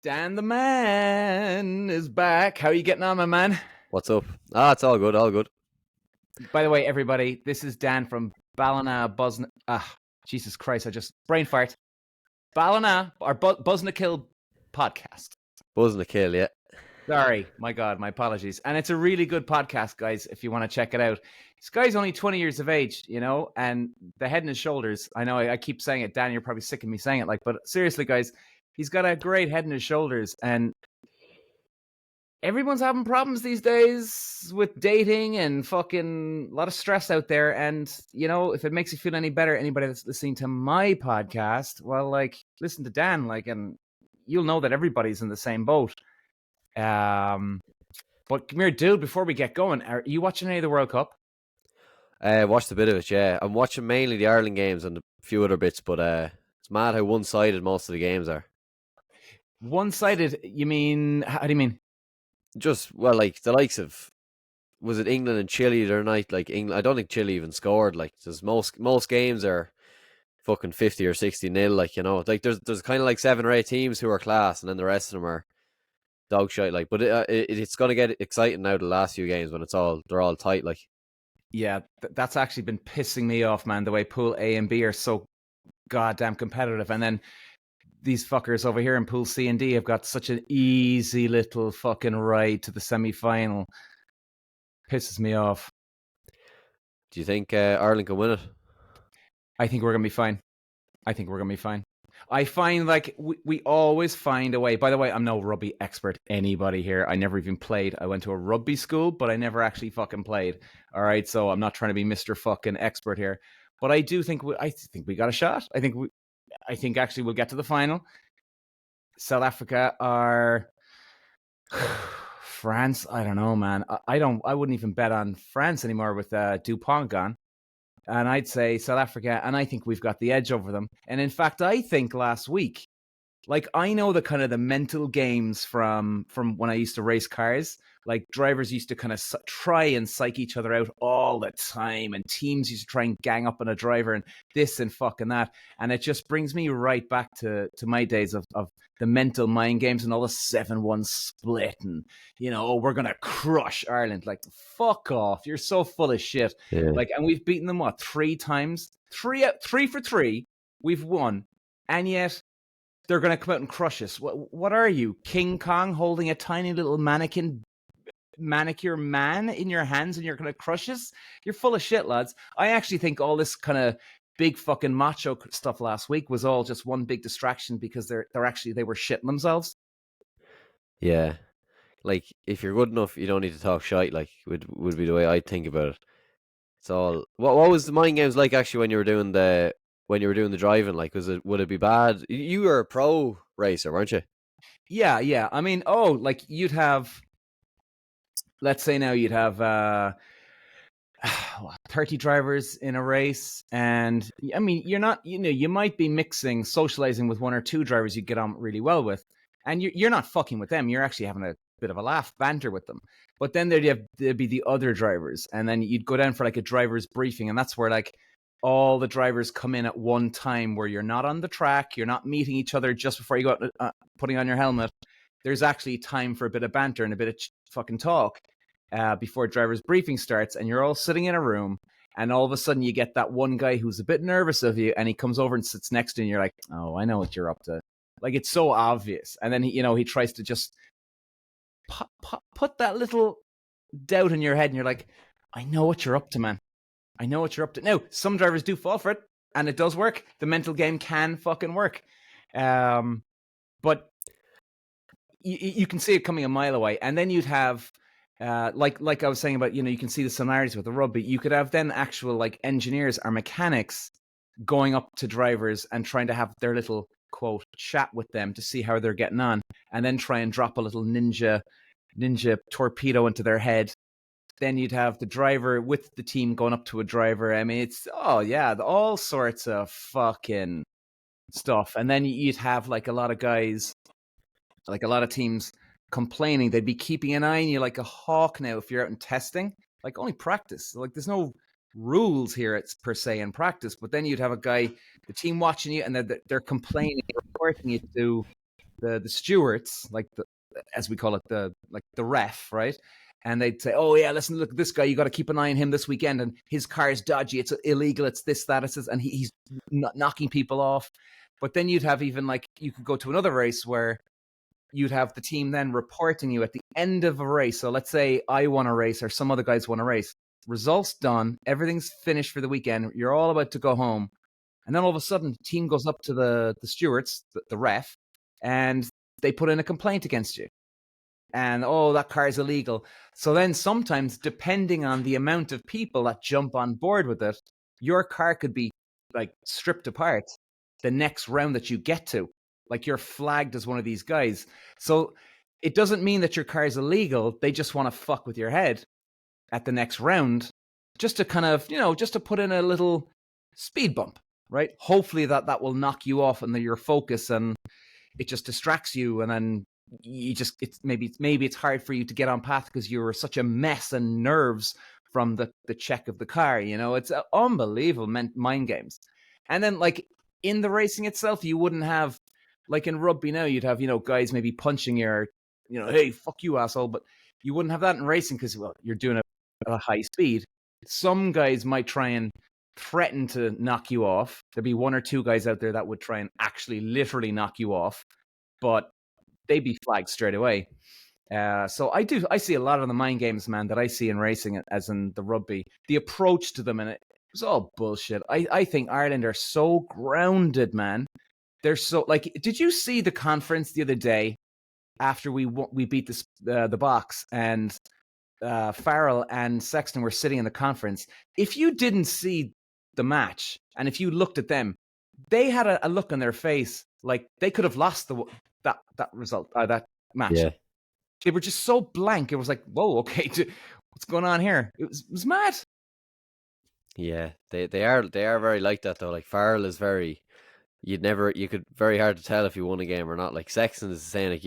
Dan the man is back. How are you getting on, my man? What's up? It's all good, all good. By the way, everybody, this is Dan from Ballinakill Buzz. Jesus Christ! I just brain fart. Ballinakill podcast. Ballinakill, yeah. Sorry, my God, my apologies. And it's a really good podcast, guys. If you want to check it out, this guy's only 20 years of age, and the head and his shoulders. I know I keep saying it, Dan. You're probably sick of me saying it, but seriously, guys. He's got a great head and his shoulders, and everyone's having problems these days with dating and fucking a lot of stress out there. And, if it makes you feel any better, anybody that's listening to my podcast, well, listen to Dan, and you'll know that everybody's in the same boat. But come here, dude, before we get going, are you watching any of the World Cup? Watched a bit of it, yeah. I'm watching mainly the Ireland games and a few other bits, but it's mad how one-sided most of the games are. One-sided? You mean, how do you mean? Just, well, the likes of, was it England and Chile the other night? England, I don't think Chile even scored. There's most games are fucking 50 or 60-0, there's kind of 7 or 8 teams who are class, and then the rest of them are dog shit. But it's going to get exciting now the last few games when they're all tight. Yeah, that's actually been pissing me off, man. The way Pool A and B are so goddamn competitive, and then these fuckers over here in Pool C and D have got such an easy little fucking ride to the semi-final. Pisses me off. Do you think Ireland can win it? I think we're going to be fine. I find we always find a way. By the way, I'm no rugby expert, anybody here. I never even played. I went to a rugby school, but I never actually fucking played. All right, so I'm not trying to be Mr. fucking expert here. But I do think we got a shot. I think actually we'll get to the final. South Africa are France. I don't know, man. I wouldn't even bet on France anymore with Dupont gone. And I'd say South Africa, and I think we've got the edge over them. And in fact, I think last week, I know the kind of the mental games from when I used to race cars. Drivers used to kind of try and psych each other out all the time, and teams used to try and gang up on a driver and this and fucking that. And it just brings me right back to my days of the mental mind games and all the 7-1 split and, we're going to crush Ireland. Fuck off. You're so full of shit. Yeah. And we've beaten them, 3 times? 3 for 3. We've won. And yet they're going to come out and crush us. What are you, King Kong, holding a tiny little manicure man in your hands, and you're going to crush us? You're full of shit, lads. I actually think all this kind of big fucking macho stuff last week was all just one big distraction because they were shitting themselves. Yeah, if you're good enough, you don't need to talk shite. Would be the way I think about it. It's all. What was the mind games like actually when you were doing the driving? Would it be bad? You were a pro racer, weren't you? Yeah. I mean, you'd have. Let's say now you'd have 30 drivers in a race, and I mean, you're not. You might be socializing with 1 or 2 drivers you get on really well with, and you're not fucking with them. You're actually having a bit of a laugh, banter with them. But then there'd be the other drivers, and then you'd go down for a driver's briefing, and that's where all the drivers come in at one time, where you're not on the track, you're not meeting each other just before you go out putting on your helmet. There's actually time for a bit of banter and a bit of fucking talk before driver's briefing starts, and you're all sitting in a room, and all of a sudden you get that one guy who's a bit nervous of you, and he comes over and sits next to you, and you're like, oh, I know what you're up to. It's so obvious. And then he tries to just put that little doubt in your head, and you're like, I know what you're up to, man. I know what you're up to. Now, some drivers do fall for it, and it does work. The mental game can fucking work. But you can see it coming a mile away. And then you'd have, like I was saying about, you can see the similarities with the rugby. You could have then actual engineers or mechanics going up to drivers and trying to have their little, quote, chat with them to see how they're getting on, and then try and drop a little ninja torpedo into their head. Then you'd have the driver with the team going up to a driver. I mean, it's, all sorts of fucking stuff. And then you'd have a lot of guys, a lot of teams complaining. They'd be keeping an eye on you like a hawk now if you're out in testing. Only practice. There's no rules here, it's per se in practice. But then you'd have a guy, the team watching you, and they're complaining, reporting you to the stewards, like as we call it, the ref, right? And they'd say, "Oh yeah, listen, look at this guy. You got to keep an eye on him this weekend. And his car is dodgy. It's illegal. It's this, that, it's this, and he's knocking people off." But then you'd have even like you could go to another race where you'd have the team then reporting you at the end of a race. So let's say I won a race or some other guys won a race. Results done. Everything's finished for the weekend. You're all about to go home. And then all of a sudden, the team goes up to the stewards, the ref, and they put in a complaint against you. And, oh, that car is illegal. So then sometimes, depending on the amount of people that jump on board with it, your car could be like stripped apart the next round that you get to. Like you're flagged as one of these guys. So it doesn't mean that your car is illegal. They just want to fuck with your head at the next round just to kind of, just to put in a little speed bump, right? Hopefully that will knock you off and your focus and it just distracts you. And then it's maybe it's hard for you to get on path because you're such a mess and nerves from the check of the car. It's unbelievable mind games. And then like in the racing itself, you wouldn't have, like in rugby now, you'd have, guys maybe punching your, hey, fuck you, asshole. But you wouldn't have that in racing because, well, you're doing it at a high speed. Some guys might try and threaten to knock you off. There'd be one or two guys out there that would try and actually literally knock you off, but they'd be flagged straight away. So I see a lot of the mind games, man, that I see in racing, as in the rugby, the approach to them, and it was all bullshit. I think Ireland are so grounded, man. They're so like. Did you see the conference the other day after we beat the Box and Farrell and Sexton were sitting in the conference? If you didn't see the match and if you looked at them, they had a look on their face like they could have lost that result that match. Yeah. They were just so blank. It was like, whoa, okay, what's going on here? It was mad. Yeah, they are very like that though. Like Farrell is very. You could very hard to tell if you won a game or not. Like Sexton is saying,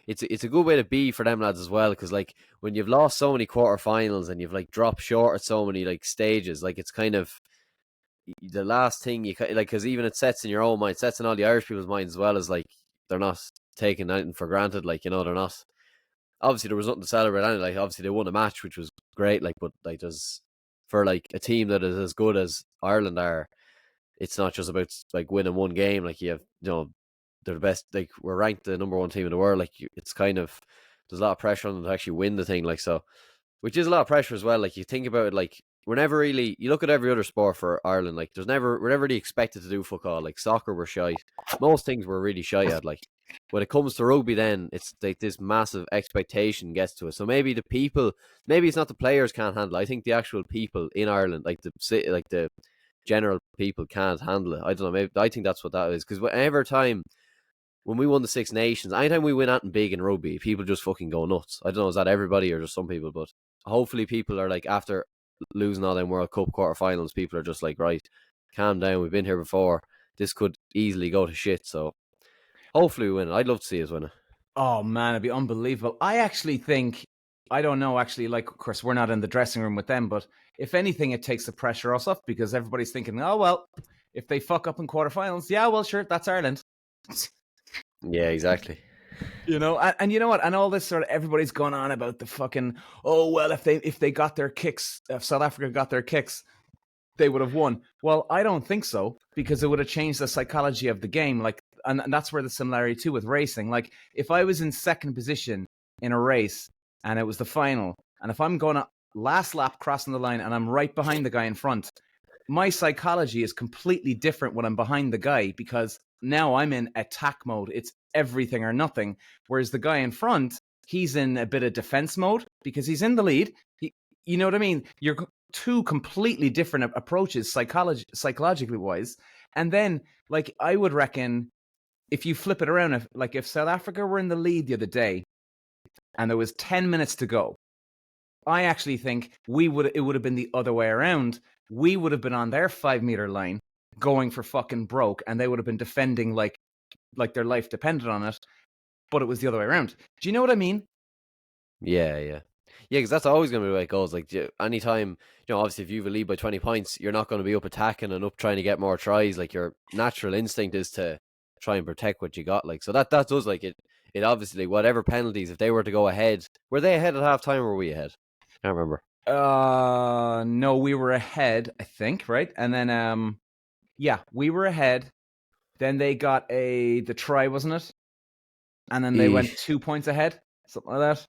it's a good way to be for them lads as well, because like when you've lost so many quarterfinals and you've like dropped short at so many like stages, like it's kind of the last thing you like, because even it sets in your own mind, sets in all the Irish people's minds as well, as like they're not taking anything for granted. Like they're not. Obviously, there was nothing to celebrate. And like obviously they won a match, which was great. Like, but like there's for like a team that is as good as Ireland are. It's not just about like winning one game. Like you have, they're the best. Like we're ranked the number one team in the world. Like it's kind of there's a lot of pressure on them to actually win the thing. Like so, which is a lot of pressure as well. Like you think about it, like we're never really. You look at every other sport for Ireland. Like we're never really expected to do fuck all. Like soccer, we're shy. Most things we're really shy at. Like when it comes to rugby, then it's like this massive expectation gets to us. So maybe the people, maybe it's not the players can't handle it. I think the actual people in Ireland, like the general people can't handle it. I don't know. Maybe I think that's what that is. Because every time when we won the Six Nations, anytime we win anything big in rugby, people just fucking go nuts. I don't know, is that everybody or just some people? But hopefully people are like, after losing all them World Cup quarterfinals, people are just like, right, calm down. We've been here before. This could easily go to shit. So hopefully we win it. I'd love to see us win it. Oh man, it'd be unbelievable. I actually think, I don't know, actually, like, of course, we're not in the dressing room with them, but if anything, it takes the pressure off because everybody's thinking, oh, well, if they fuck up in quarterfinals, yeah, well, sure, that's Ireland. Yeah, exactly. And you know what? And all this sort of, everybody's gone on about the fucking, oh, well, if they got their kicks, if South Africa got their kicks, they would have won. Well, I don't think so, because it would have changed the psychology of the game. Like, and that's where the similarity too with racing. Like, if I was in second position in a race and it was the final, and if I'm going to last lap crossing the line and I'm right behind the guy in front, my psychology is completely different when I'm behind the guy, because now I'm in attack mode. It's everything or nothing. Whereas the guy in front, he's in a bit of defense mode because he's in the lead. You know what I mean? You're two completely different approaches psychologically wise. And then, like, I would reckon if you flip it around, if South Africa were in the lead the other day and there was 10 minutes to go, I actually think it would have been the other way around. We would have been on their 5 meter line going for fucking broke, and they would have been defending like their life depended on it, but it was the other way around. Do you know what I mean? Yeah, because that's always going to be the way it goes. Like, anytime, obviously if you have a lead by 20 points, you're not going to be up attacking and up trying to get more tries. Like, your natural instinct is to try and protect what you got. Like, so that does like it. It obviously, whatever penalties, if they were to go ahead, were they ahead at half time or were we ahead? Can't remember. No, we were ahead, I think, right? And then yeah, we were ahead. Then they got the try, wasn't it? And then they went 2 points ahead, something like that.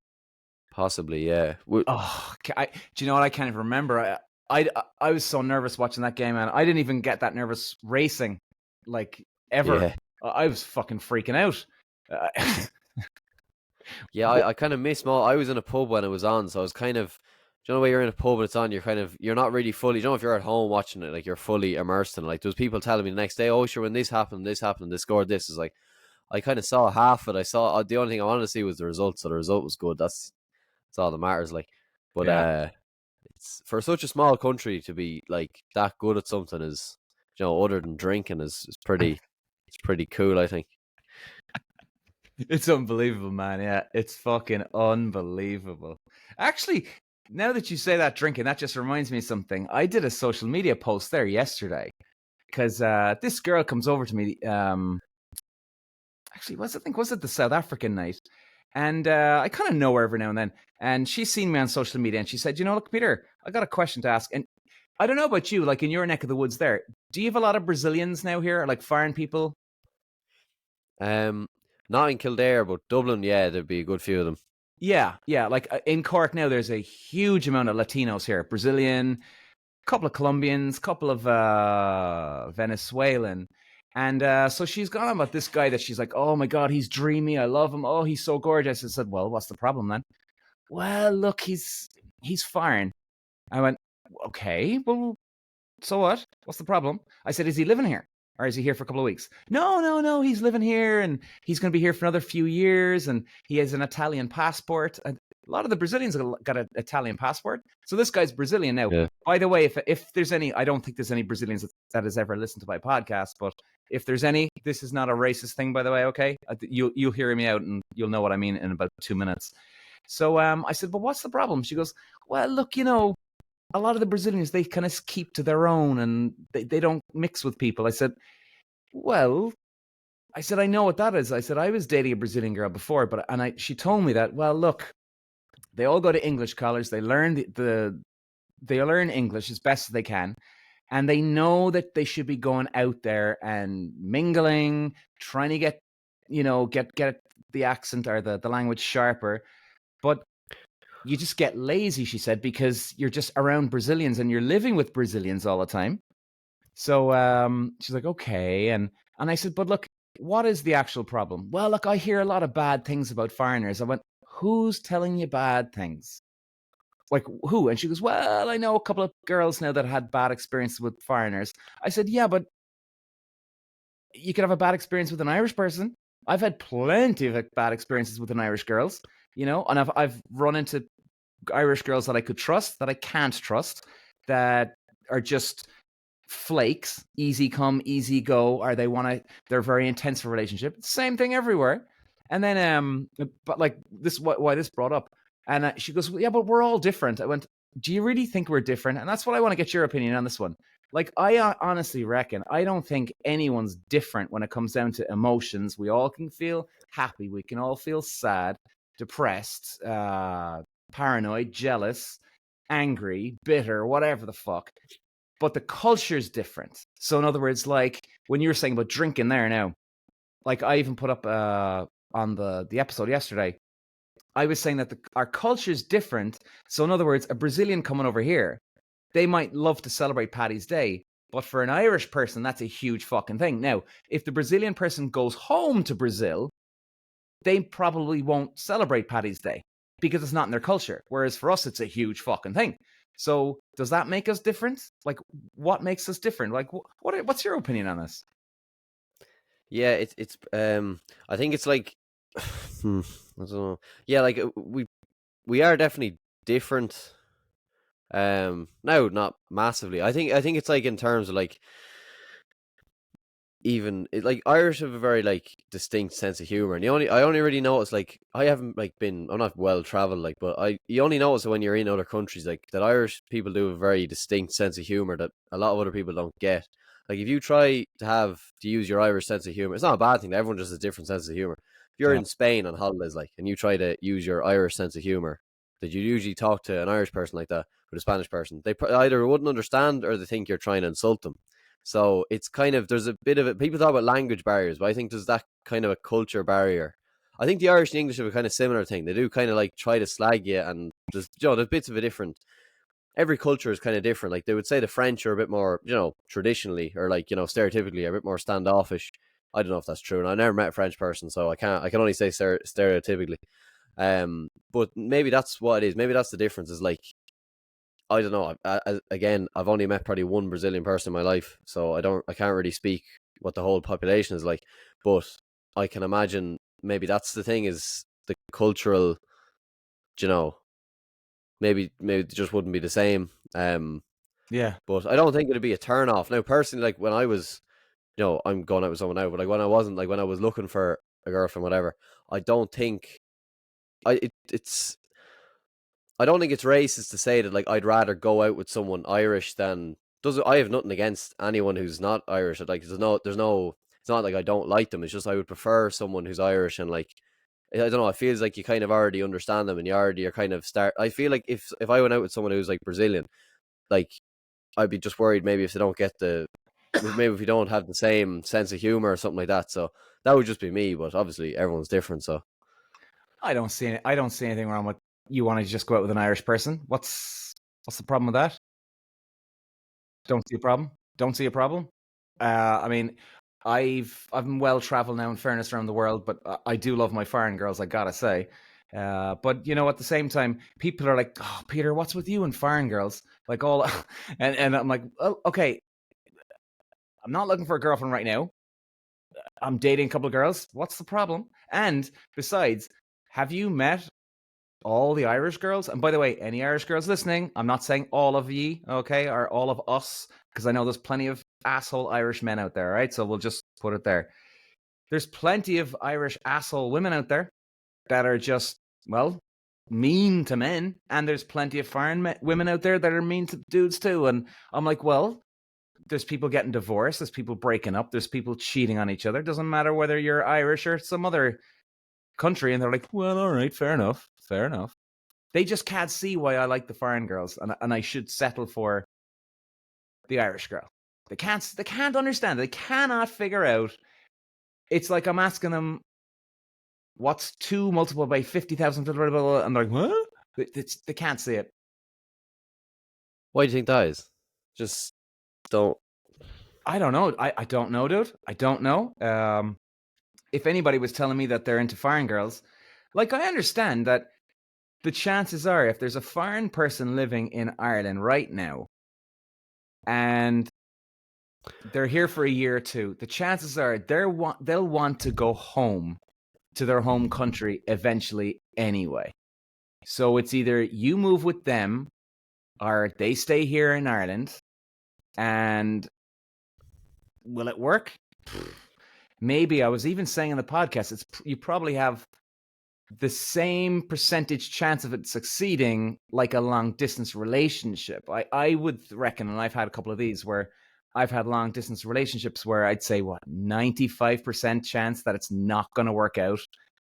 Possibly, yeah. Oh, do you know what? I can't even remember. I was so nervous watching that game, man. I didn't even get that nervous racing, like, ever. Yeah. I was fucking freaking out. Yeah, I kind of miss I was in a pub when it was on, so I was kind of, do you know when you're in a pub and it's on, you're not really fully, you know, if you're at home watching it, like you're fully immersed in it. Like there was people telling me the next day, oh sure, when this happened, they scored this. Is like, I kind of saw half it. I saw, the only thing I wanted to see was the result, so the result was good. That's all that matters. Like, but Yeah. it's for such a small country to be like that good at something is, you know, other than drinking is pretty, it's pretty cool, I think. It's unbelievable, man. Yeah, it's fucking unbelievable. Actually, now that you say that drinking, that just reminds me of something. I did a social media post there yesterday because this girl comes over to me. Actually, was it the South African night? And I kind of know her every now and then. And she's seen me on social media, and she said, "You know, look, Peter, I got a question to ask." And I don't know about you, like in your neck of the woods, there, do you have a lot of Brazilians now here, like foreign people? Not in Kildare, but Dublin, yeah, there'd be a good few of them. Yeah. Like in Cork now, there's a huge amount of Latinos here. Brazilian, couple of Colombians, couple of Venezuelan. And so she's gone on about this guy that she's like, oh my God, he's dreamy. I love him. Oh, he's so gorgeous. I said, well, what's the problem then? Well, look, he's foreign. I went, okay, well, so what? What's the problem? I said, is he living here? Or is he here for a couple of weeks? No, he's living here and he's going to be here for another few years and he has an Italian passport. And a lot of the Brazilians got an Italian passport. So this guy's Brazilian now. Yeah. By the way, if there's any, I don't think there's any Brazilians that has ever listened to my podcast, but if there's any, this is not a racist thing, by the way, okay? You'll hear me out and you'll know what I mean in about 2 minutes. So I said, but what's the problem? She goes, well, look, you know, a lot of the Brazilians, they kind of keep to their own and they don't mix with people. I said, well, I know what that is. I said, I was dating a Brazilian girl before, she told me that, well, look, they all go to English college. They learn they learn English as best as they can. And they know that they should be going out there and mingling, trying to get the accent or the language sharper. But you just get lazy, she said, because you're just around Brazilians and you're living with Brazilians all the time. So she's like, okay. And I said, but look, what is the actual problem? Well, look, I hear a lot of bad things about foreigners. I went, who's telling you bad things? Like, who? And she goes, well, I know a couple of girls now that had bad experiences with foreigners. I said, yeah, but you could have a bad experience with an Irish person. I've had plenty of bad experiences with Irish girls, you know, and I've run into Irish girls that I could trust, that I can't trust, that are just flakes, easy come, easy go, or they're very intense for a relationship. Same thing everywhere. And then, but like this, why this brought up, and she goes, well, yeah, but we're all different. I went, do you really think we're different? And that's what I want to get your opinion on this one. Like, I honestly reckon, I don't think anyone's different when it comes down to emotions. We all can feel happy. We can all feel sad, depressed, paranoid, jealous, angry, bitter, whatever the fuck. But the culture's different. So in other words, like when you were saying about drinking there now, like I even put up on the episode yesterday, I was saying that our culture's different. So in other words, a Brazilian coming over here, they might love to celebrate Paddy's Day, but for an Irish person, that's a huge fucking thing. Now, if the Brazilian person goes home to Brazil, they probably won't celebrate Paddy's Day because it's not in their culture. Whereas for us, it's a huge fucking thing. So does that make us different? Like, what makes us different? Like, what's your opinion on this? Yeah, it's I think it's like I don't know. Yeah, like we are definitely different. No, not massively. I think it's like in terms of like even like Irish have a very like distinct sense of humor, and I only really notice, like, I haven't like been, I'm not well traveled, like, but you only notice when you're in other countries, like, that Irish people do have a very distinct sense of humor that a lot of other people don't get. Like if you try to use your Irish sense of humor, it's not a bad thing. Everyone just has a different sense of humor. If you're Yeah. in Spain on holidays, like, and you try to use your Irish sense of humor, that you usually talk to an Irish person like that with a Spanish person, they either wouldn't understand or they think you're trying to insult them. So it's kind of, there's a bit of it. People talk about language barriers, but I think there's that kind of a culture barrier. I think the Irish and English have a kind of similar thing. They do kind of like try to slag you, and there's bits of a different. Every culture is kind of different. Like they would say the French are a bit more, traditionally or like, stereotypically are a bit more standoffish. I don't know if that's true, and I never met a French person, so I can only say stereotypically. But maybe that's what it is. Maybe that's the difference. Is like, I don't know. Again, I've only met probably one Brazilian person in my life, so I can't really speak what the whole population is like. But I can imagine maybe that's the thing, is the cultural, you know, maybe it just wouldn't be the same. Yeah. But I don't think it'd be a turn off. Now, personally, like when I was, I'm going out with someone now, but like when I wasn't, like when I was looking for a girlfriend, whatever, I don't think it's I don't think it's racist to say that like I'd rather go out with someone Irish than I have nothing against anyone who's not Irish. Like there's no it's not like I don't like them. It's just I would prefer someone who's Irish, and like I don't know, it feels like you kind of already understand them and you're kind of start. I feel like if I went out with someone who's like Brazilian, like I'd be just worried maybe if they don't get maybe if you don't have the same sense of humor or something like that. So that would just be me, but obviously everyone's different. So I don't see anything wrong with you wanting to just go out with an Irish person. What's the problem with that? Don't see a problem. Don't see a problem. I mean, I've been well traveled now, in fairness, around the world, but I do love my foreign girls, I gotta say. But at the same time, people are like, "Oh, Peter, what's with you and foreign girls?" Like all, and I'm like, "Oh, okay. I'm not looking for a girlfriend right now. I'm dating a couple of girls. What's the problem?" And besides, have you met all the Irish girls? And by the way, any Irish girls listening, I'm not saying all of ye, okay, or all of us, because I know there's plenty of asshole Irish men out there, right? So we'll just put it there. There's plenty of Irish asshole women out there that are just, well, mean to men. And there's plenty of foreign women out there that are mean to dudes too. And I'm like, well, there's people getting divorced, there's people breaking up, there's people cheating on each other. It doesn't matter whether you're Irish or some other country. And they're like, well, all right, fair enough. They just can't see why I like the foreign girls, and I should settle for the Irish girl. They can't understand. They cannot figure out. It's like I'm asking them, what's 2 multiplied by 50,000? And they're like, what? They can't see it. why do you think that is? Just don't. I don't know. I don't know, dude. I don't know. If anybody was telling me that they're into foreign girls, like I understand that the chances are, if there's a foreign person living in Ireland right now, and they're here for a year or two, the chances are they'll want to go home to their home country eventually anyway. So it's either you move with them or they stay here in Ireland. And will it work? Maybe. I was even saying in the podcast, you probably have the same percentage chance of it succeeding like a long distance relationship. I would reckon, and I've had a couple of these where I've had long distance relationships where I'd say 95% chance that it's not going to work out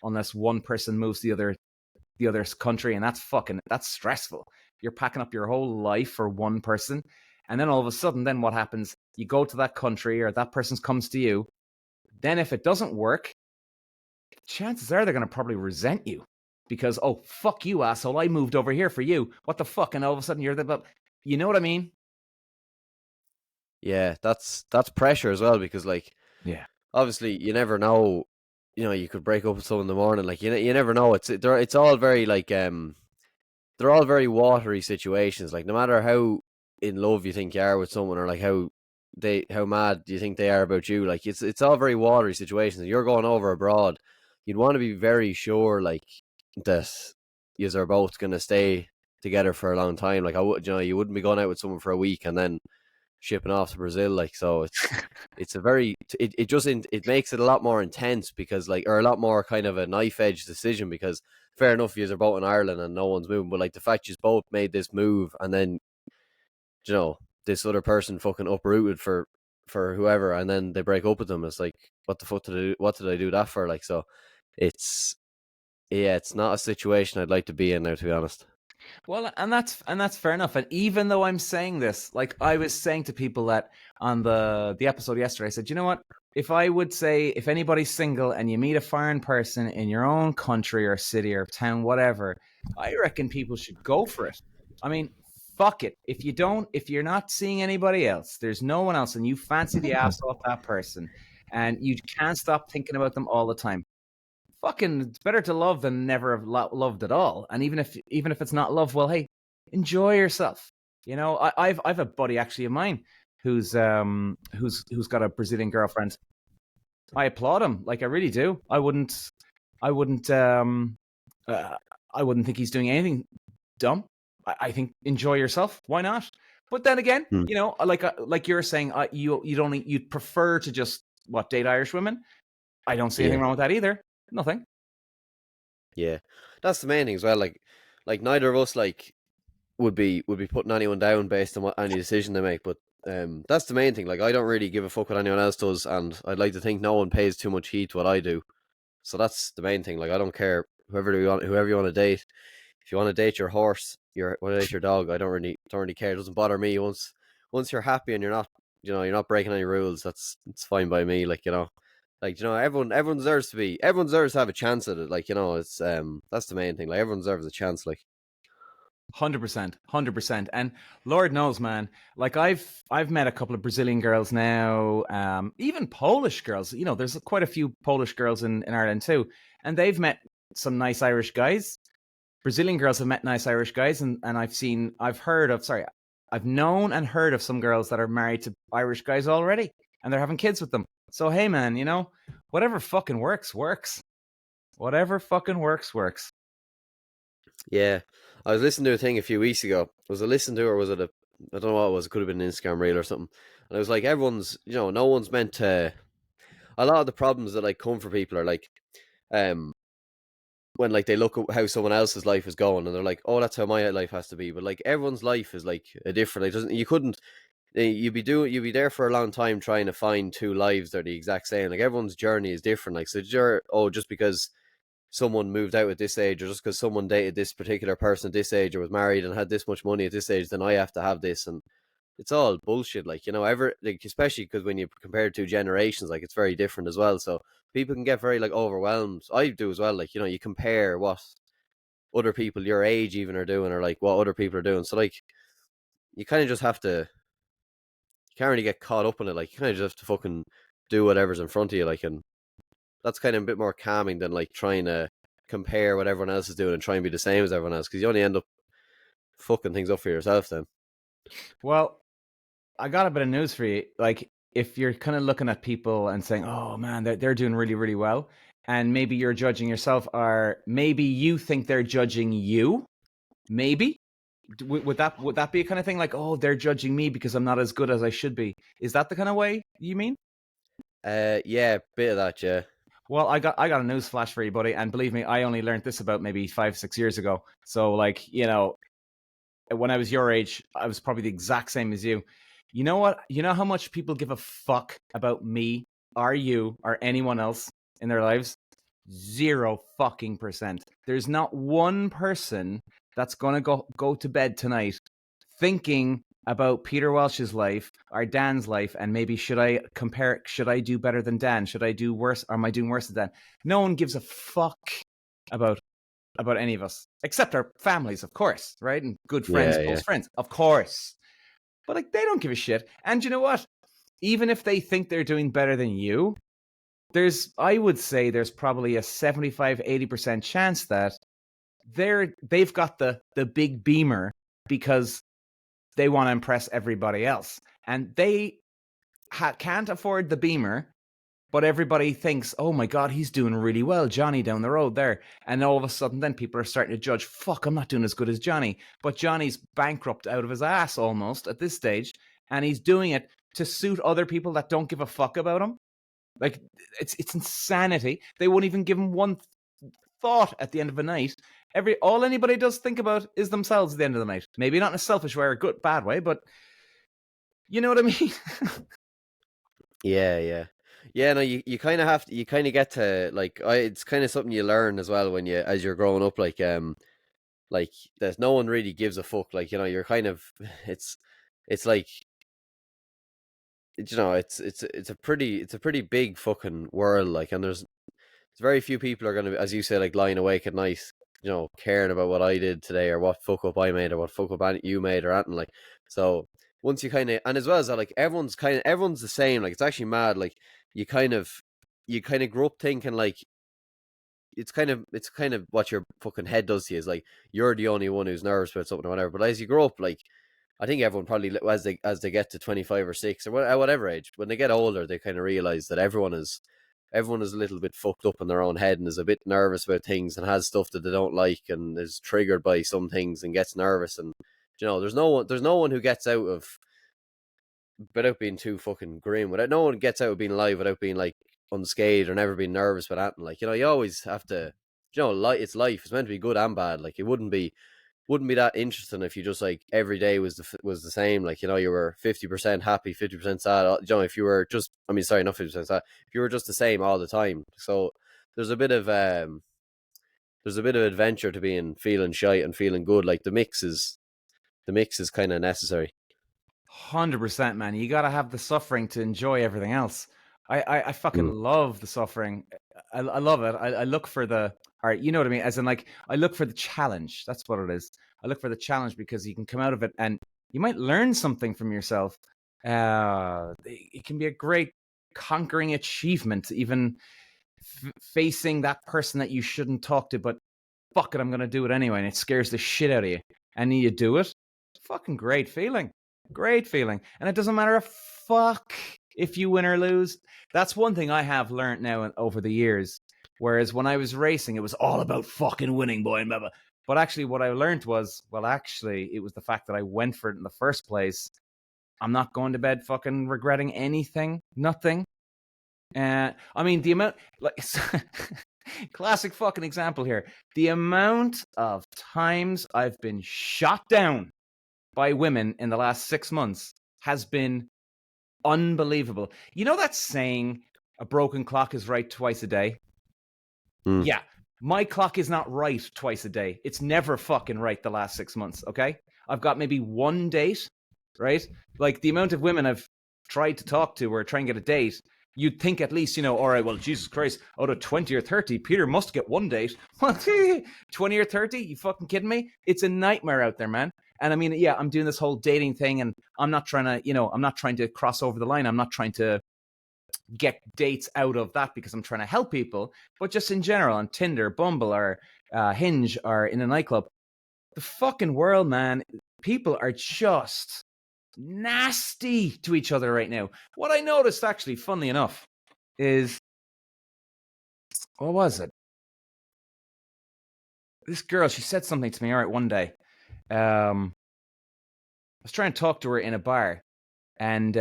unless one person moves to the other country, and that's stressful. You're packing up your whole life for one person, and then all of a sudden, then what happens? You go to that country, or that person comes to you. Then if it doesn't work, chances are they're going to probably resent you because, oh, fuck you, asshole, I moved over here for you. What the fuck? And all of a sudden you're the, you know what I mean? Yeah, that's pressure as well, because like, Yeah, obviously you never know. You could break up with someone in the morning. Like you never know. It's all very like they're all very watery situations. Like no matter how in love you think you are with someone, or like how mad do you think they are about you, like it's all very watery situations. You're going over abroad, you'd want to be very sure like that yous are both gonna stay together for a long time. Like you wouldn't be going out with someone for a week and then shipping off to Brazil. Like, so it's a very it makes it a lot more intense, because like, or a lot more kind of a knife edge decision, because fair enough, yous are both in Ireland and no one's moving, but like the fact you both made this move and then this other person fucking uprooted for for whoever, and then they break up with them. It's like, what the fuck did I do? What did I do that for? Like, so it's it's not a situation I'd like to be in now, to be honest. Well, and that's fair enough. And even though I'm saying this, like I was saying to people that on the episode yesterday, I said, you know what? If I would say if anybody's single and you meet a foreign person in your own country or city or town, whatever, I reckon people should go for it. I mean, fuck it. If you're not seeing anybody else, there's no one else, and you fancy the ass off that person, and you can't stop thinking about them all the time, fucking, it's better to love than never have loved at all. And even if it's not love, well, hey, enjoy yourself. You know, I've a buddy actually of mine who's got a Brazilian girlfriend. I applaud him, like I really do. I wouldn't think he's doing anything dumb. I think enjoy yourself. Why not? But then again, you know, like you're saying, you'd prefer to just date Irish women. I don't see anything wrong with that either. Nothing. Yeah, that's the main thing as well. Like neither of us would be putting anyone down based on what any decision they make. But that's the main thing. Like, I don't really give a fuck what anyone else does, and I'd like to think no one pays too much heed to what I do. So that's the main thing. Like, I don't care whoever you want to date. If you want to date your horse, want to date your dog, I don't really care. It doesn't bother me. Once you're happy and you're not breaking any rules, it's fine by me. Like, you know. Like, you know, everyone deserves to have a chance at it. Like, you know, it's that's the main thing. Like, everyone deserves a chance. Like, 100%. And Lord knows, man, like I've met a couple of Brazilian girls now, even Polish girls. You know, there's quite a few Polish girls in Ireland too, and they've met some nice Irish guys. Brazilian girls have met nice Irish guys, and I've known and heard of some girls that are married to Irish guys already, and they're having kids with them. So, hey, man, you know, whatever fucking works. Whatever fucking works. yeah, I was listening to a thing a few weeks ago. Was I listening to, or was it I don't know what it was. It could have been an Instagram reel or something. And it was like, everyone's, you know, no one's meant to. A lot of the problems that come for people are like, when like they look at how someone else's life is going, and they're like, oh, that's how my life has to be. But like, everyone's life is like a different. Like, you couldn't. You'd be there for a long time trying to find two lives that are the exact same. Like, everyone's journey is different. Like, so just because someone moved out at this age, or just because someone dated this particular person at this age, or was married and had this much money at this age, then I have to have this. And it's all bullshit. Like, you know, especially because when you compare two generations, like, it's very different as well. So people can get very like overwhelmed. I do as well. Like, you know, you compare what other people your age even are doing, or like what other people are doing. So like, you kind of just have to. You can't really get caught up in it. Like, you kind of just have to fucking do whatever's in front of you. Like, and that's kind of a bit more calming than like trying to compare what everyone else is doing and try and be the same as everyone else, because you only end up fucking things up for yourself then. Well, I got a bit of news for you. Like, if you're kind of looking at people and saying, oh man, they're doing really, really well, and maybe you're judging yourself, or maybe you think they're judging you, maybe. Would that be a kind of thing like, oh, they're judging me because I'm not as good as I should be? Is that the kind of way you mean? Yeah, bit of that, yeah. Well, I got a news flash for you, buddy, and believe me, I only learned this about maybe 5-6 years ago. So, like, you know, when I was your age, I was probably the exact same as you. You know what? You know how much people give a fuck about me, or you, or anyone else in their lives? 0 fucking %. There's not one person that's going to go to bed tonight thinking about Peter Walsh's life or Dan's life, and maybe should I do better than Dan? Should I do worse? Or am I doing worse than Dan? No one gives a fuck about any of us, except our families, of course, right? And good friends, close friends, of course. But like, they don't give a shit. And you know what? Even if they think they're doing better than you, I would say there's probably a 75-80% chance that they've got the big beamer because they want to impress everybody else, and they can't afford the beamer, but everybody thinks, oh my god, he's doing really well, Johnny down the road there. And all of a sudden then people are starting to judge, fuck, I'm not doing as good as Johnny. But Johnny's bankrupt out of his ass almost at this stage, and he's doing it to suit other people that don't give a fuck about him. Like, it's insanity. They won't even give him one thought at the end of the night. All anybody does think about is themselves at the end of the night. Maybe not in a selfish way or a bad way, but you know what I mean? Yeah. No, you kind of have to. You kind of get to like. It's kind of something you learn as well when you as you're growing up. Like there's no one really gives a fuck. Like you're kind of. It's like it's a pretty big fucking world. Like, and there's very few people are gonna be, as you say, like lying awake at night, caring about what I did today or what fuck up I made or what fuck up you made or anything like. So once you kind of, and as well as that, like everyone's the same. Like it's actually mad. Like you kind of grow up thinking like it's kind of what your fucking head does to you is like you're the only one who's nervous about something or whatever. But as you grow up, like I think everyone probably as they get to 25 or 6 or at whatever age, when they get older, they kind of realize that everyone is a little bit fucked up in their own head and is a bit nervous about things and has stuff that they don't like and is triggered by some things and gets nervous. And there's no one who gets out of without being too fucking grim. Without no one gets out of being alive without being like unscathed or never being nervous about anything. Like you always have to. It's life. It's meant to be good and bad. Like it wouldn't be that interesting if you just like every day was the same. Like you were 50% happy, 50% sad. If you were just, I mean, sorry, not 50% sad. If you were just the same all the time, so there's a bit of adventure to being feeling shy and feeling good. Like the mix is kind of necessary. 100%, man. You gotta have the suffering to enjoy everything else. I fucking love the suffering. I love it. I look for the all right, you know what I mean? As in like I look for the challenge. That's what it is. I look for the challenge because you can come out of it and you might learn something from yourself. It can be a great conquering achievement, even facing that person that you shouldn't talk to, but fuck it, I'm gonna do it anyway, and it scares the shit out of you. And you do it. Fucking great feeling. Great feeling. And it doesn't matter a fuck if you win or lose. That's one thing I have learned now over the years. Whereas when I was racing, it was all about fucking winning, boy, and blah, blah. But actually, what I learned was, well, actually, it was the fact that I went for it in the first place. I'm not going to bed fucking regretting anything. Nothing. I mean, the amount, like, classic fucking example here. The amount of times I've been shot down by women in the last 6 months has been unbelievable. You know that saying, a broken clock is right twice a day? Yeah, my clock is not right twice a day. It's never fucking right the last 6 months, okay? I've got maybe one date, right? Like the amount of women I've tried to talk to or try and get a date, you'd think at least, all right, well, Jesus Christ, out of 20 or 30, Peter must get one date. 20 or 30? You fucking kidding me? It's a nightmare out there, man. And I mean, yeah, I'm doing this whole dating thing and I'm not trying to cross over the line. I'm not trying to get dates out of that because I'm trying to help people, but just in general on Tinder, Bumble, or Hinge, or in a nightclub, the fucking world, man, people are just nasty to each other right now. What I noticed, actually, funnily enough, is what was it? This girl, she said something to me, all right, one day. I was trying to talk to her in a bar, and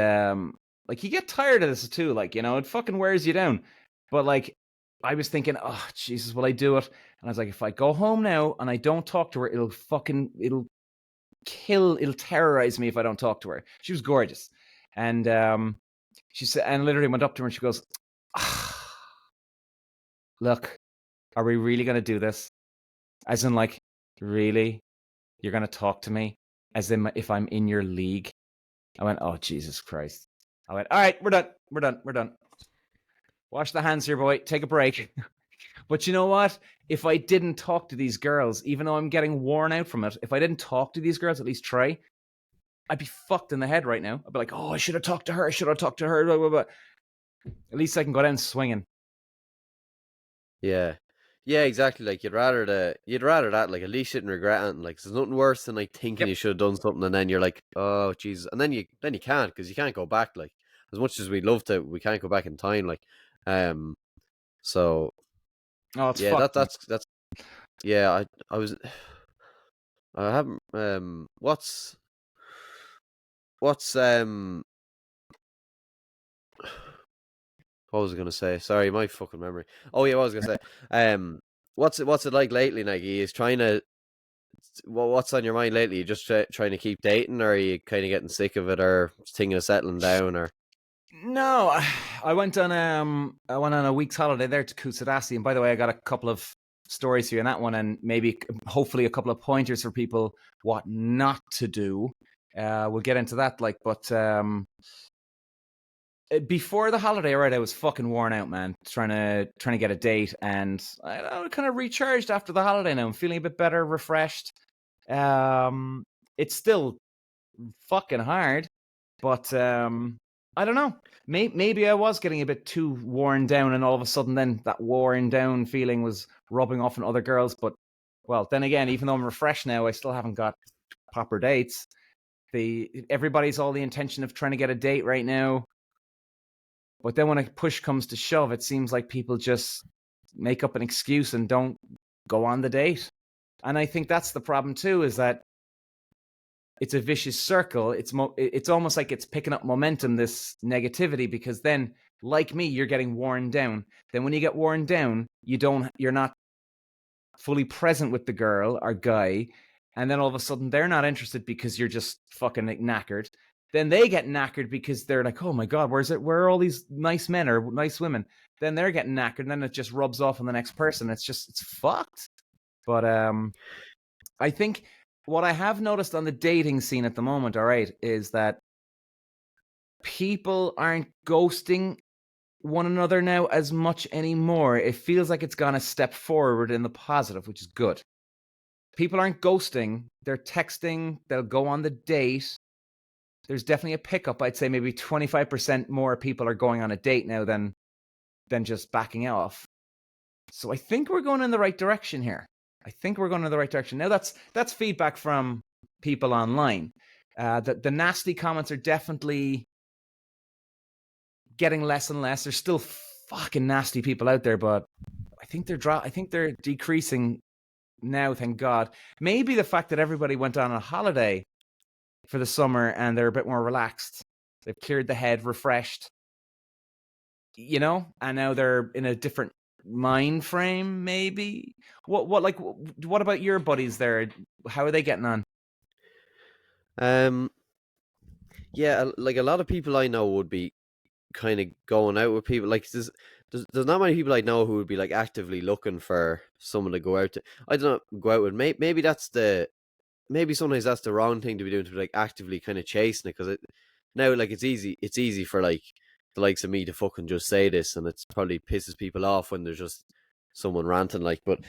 like you get tired of this too, like it fucking wears you down. But like I was thinking, oh Jesus, will I do it? And I was like, if I go home now and I don't talk to her, it'll terrorize me if I don't talk to her. She was gorgeous, and she said, and literally went up to her and she goes, look, are we really gonna do this? As in, like, really, you're gonna talk to me as in if I'm in your league? I went, oh Jesus Christ. I went, all right, we're done. Wash the hands here, boy. Take a break. But you know what? If I didn't talk to these girls, even though I'm getting worn out from it, if I didn't talk to these girls, at least try, I'd be fucked in the head right now. I'd be like, oh, I should have talked to her. Blah, blah, blah. At least I can go down swinging. Yeah. Yeah, exactly. Like you'd rather that. Like at least you didn't regret it. Like there's nothing worse than like thinking you should have done something and then you're like, oh Jesus, and then you can't because you can't go back. Like as much as we'd love to, we can't go back in time. Like, so it's yeah, fucked. that's yeah. I haven't. What's what was I gonna say? Sorry, my fucking memory. Oh yeah, what was I gonna say? What's it like lately, Nike? Is trying to what's on your mind lately? You just trying to keep dating, or are you kind of getting sick of it, or thinking of settling down, or? No, I went on a week's holiday there to Kusadasi, and by the way, I got a couple of stories here in that one, and maybe hopefully a couple of pointers for people what not to do. We'll get into that, but before the holiday, right, I was fucking worn out, man, trying to get a date, and I kind of recharged after the holiday. Now I'm feeling a bit better, refreshed. It's still fucking hard, but I don't know. Maybe I was getting a bit too worn down, and all of a sudden, then that worn down feeling was rubbing off on other girls. But well, then again, even though I'm refreshed now, I still haven't got proper dates. Everybody's all the intention of trying to get a date right now. But then when a push comes to shove, it seems like people just make up an excuse and don't go on the date. And I think that's the problem too, is that it's a vicious circle. It's almost like it's picking up momentum, this negativity, because then, like me, you're getting worn down. Then when you get worn down, you're not fully present with the girl or guy, and then all of a sudden they're not interested because you're just fucking knackered. Then they get knackered because they're like, oh my God, where are all these nice men or nice women? Then they're getting knackered, and then it just rubs off on the next person. It's fucked. But I think what I have noticed on the dating scene at the moment, all right, is that people aren't ghosting one another now as much anymore. It feels like it's gone a step forward in the positive, which is good. People aren't ghosting. They're texting. They'll go on the date. There's definitely a pickup. I'd say maybe 25% more people are going on a date now than just backing off. So I think we're going in the right direction here. Now that's feedback from people online. The nasty comments are definitely getting less and less. There's still fucking nasty people out there, but I think they're decreasing now, thank God. Maybe the fact that everybody went on a holiday for the summer and they're a bit more relaxed. They've cleared the head, refreshed, and now they're in a different mind frame, maybe. What about your buddies there? How are they getting on? Yeah, like a lot of people I know would be kind of going out with people. Like there's not many people I know who would be like actively looking for someone to go out to. I don't know, go out with. Maybe maybe sometimes that's the wrong thing to be doing, to be like actively kind of chasing it, because now like it's easy for like the likes of me to fucking just say this, and it's probably pisses people off when there's just someone ranting like. But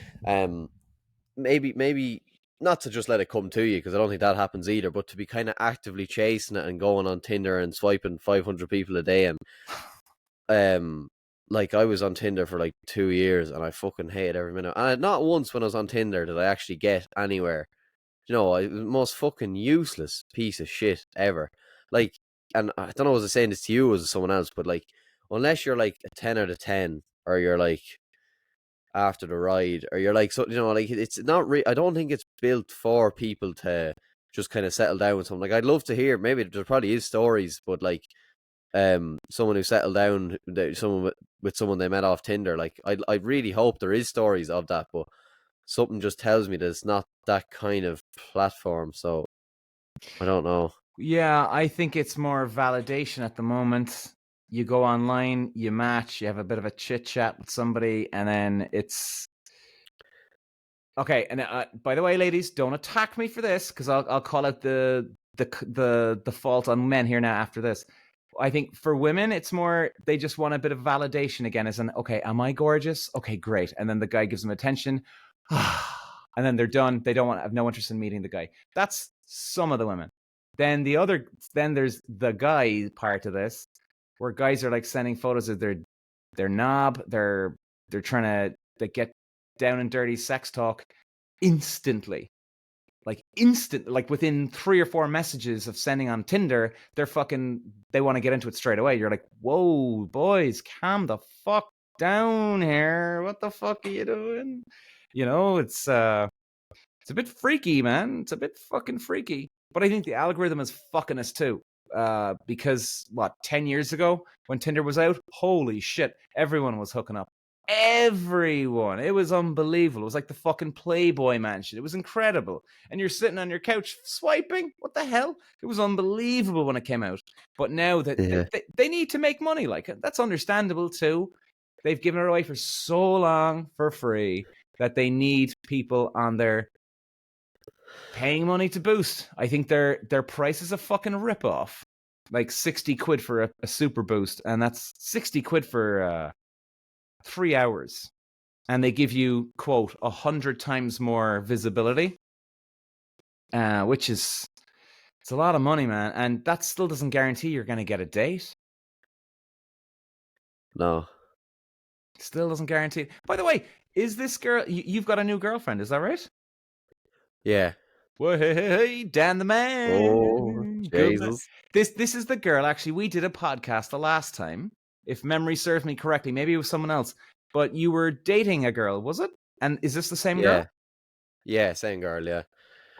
maybe not to just let it come to you, because I don't think that happens either, but to be kind of actively chasing it and going on Tinder and swiping 500 people a day. And like I was on Tinder for like 2 years and I fucking hate every minute. And not once when I was on Tinder did I actually get anywhere. It was the most fucking useless piece of shit ever. Like, and I don't know, was I saying this to you or was it someone else, but like, unless you're like a 10 out of 10, or you're like after the ride, or you're like, so like it's not I don't think it's built for people to just kind of settle down with something. Like, I'd love to hear, maybe there probably is stories, but like someone who settled down, someone with someone they met off Tinder, like I really hope there is stories of that, but something just tells me that it's not that kind of platform, so I don't know. Yeah, I think it's more validation at the moment. You go online, you match, you have a bit of a chit chat with somebody, and then it's okay. And by the way, ladies, don't attack me for this, because I'll call out the fault on men here now after this. I think for women, it's more they just want a bit of validation again. As in, okay, am I gorgeous? Okay, great. And then the guy gives them attention, and then they're done. They don't have no interest in meeting the guy. That's some of the women. Then there's the guy part of this, where guys are like sending photos of their knob. They're trying to get down and dirty sex talk instantly. Like within 3 or 4 messages of sending on Tinder, they want to get into it straight away. You're like, whoa, boys, calm the fuck down here. What the fuck are you doing? It's a bit freaky, man. It's a bit fucking freaky. But I think the algorithm is fucking us too. Because 10 years ago when Tinder was out, holy shit, everyone was hooking up. Everyone. It was unbelievable. It was like the fucking Playboy Mansion. It was incredible. And you're sitting on your couch swiping. What the hell? It was unbelievable when it came out. But now that Yeah. they need to make money. Like, that's understandable too. They've given it away for so long for free that they need people on there paying money to boost. I think their price is a fucking ripoff. Like 60 quid for a super boost. And that's 60 quid for 3 hours. And they give you, quote, 100 times more visibility, which is, it's a lot of money, man. And that still doesn't guarantee you're going to get a date. No. Still doesn't guarantee. By the way, is this girl, you've got a new girlfriend, is that right? Yeah. Well, hey, Dan the man. Oh, Good man. Jesus. This is the girl, actually, we did a podcast the last time. If memory serves me correctly, maybe it was someone else. But you were dating a girl, was it? And is this the same girl? Yeah, same girl, yeah.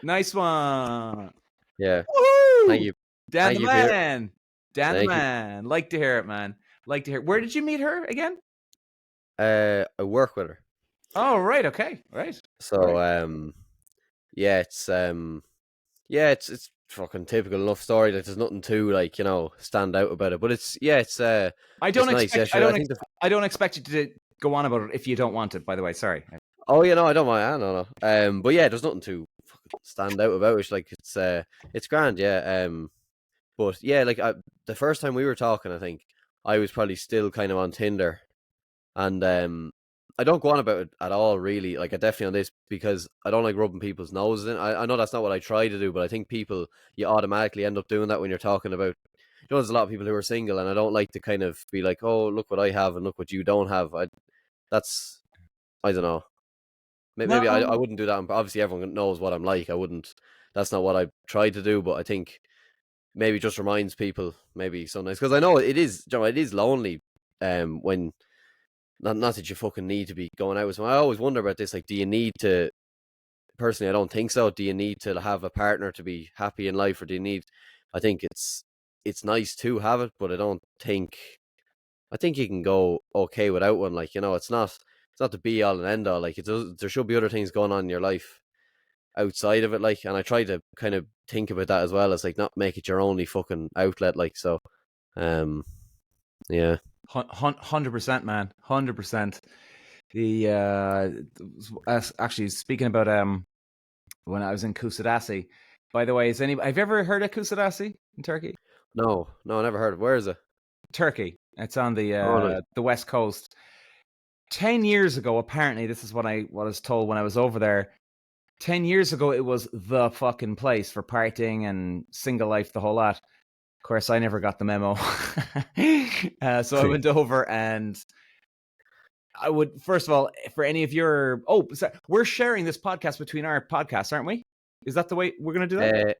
Nice one. Yeah. Woohoo! Thank you. Dan Thank the you, Peter. man. Dan the Thank you. man. Like to hear it, man. Like to hear it. Where did you meet her again? I work with her. Oh, right. Okay. Right. So, yeah, it's fucking typical enough story. Like, there's nothing too, like, you know, stand out about it. But it's I don't it's expect. nice. Yeah, sure. I don't expect you to go on about it if you don't want it. By the way, sorry. Oh, you know, I don't mind. I don't know. But yeah, there's nothing to fucking stand out about it. Like, it's grand. Yeah. But yeah, like the first time we were talking, I think I was probably still kind of on Tinder, and I don't go on about it at all, really. Like, I definitely on this because I don't like rubbing people's noses in. I know that's not what I try to do, but I think you automatically end up doing that when you're talking about. You know, there's a lot of people who are single, and I don't like to kind of be like, "Oh, look what I have, and look what you don't have." I don't know. Maybe I wouldn't do that. Obviously, everyone knows what I'm like. I wouldn't. That's not what I try to do. But I think maybe it just reminds people maybe sometimes, because I know it is. You know, it is lonely. When not that you fucking need to be going out with someone. I always wonder about this. Like, do you need to? Personally, I don't think so. Do you need to have a partner to be happy in life, or do you need? I think it's nice to have it, but I don't think. I think you can go okay without one. Like, you know, it's not the be all and end all. Like, there should be other things going on in your life outside of it. Like, and I try to kind of think about that as well, as like not make it your only fucking outlet. Like, so, yeah. 100%, man. 100%. Actually, speaking about when I was in Kusadasi. By the way, have you ever heard of Kusadasi in Turkey? No, I never heard of. Where is it? Turkey. It's on Nice. the west coast. 10 years ago, apparently, this is what I was told when I was over there. 10 years ago, it was the fucking place for partying and single life, the whole lot. Of course, I never got the memo. So I went over, and I would, first of all, for any of your... Oh, we're sharing this podcast between our podcasts, aren't we? Is that the way we're going to do that?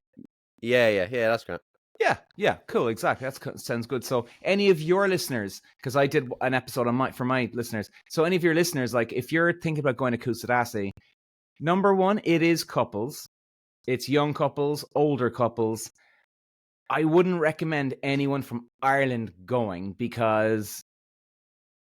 Yeah, that's great. Yeah, cool, exactly. That sounds good. So any of your listeners, because I did an episode for my listeners. So any of your listeners, like if you're thinking about going to Kusadasi, number one, it is couples. It's young couples, older couples. I wouldn't recommend anyone from Ireland going because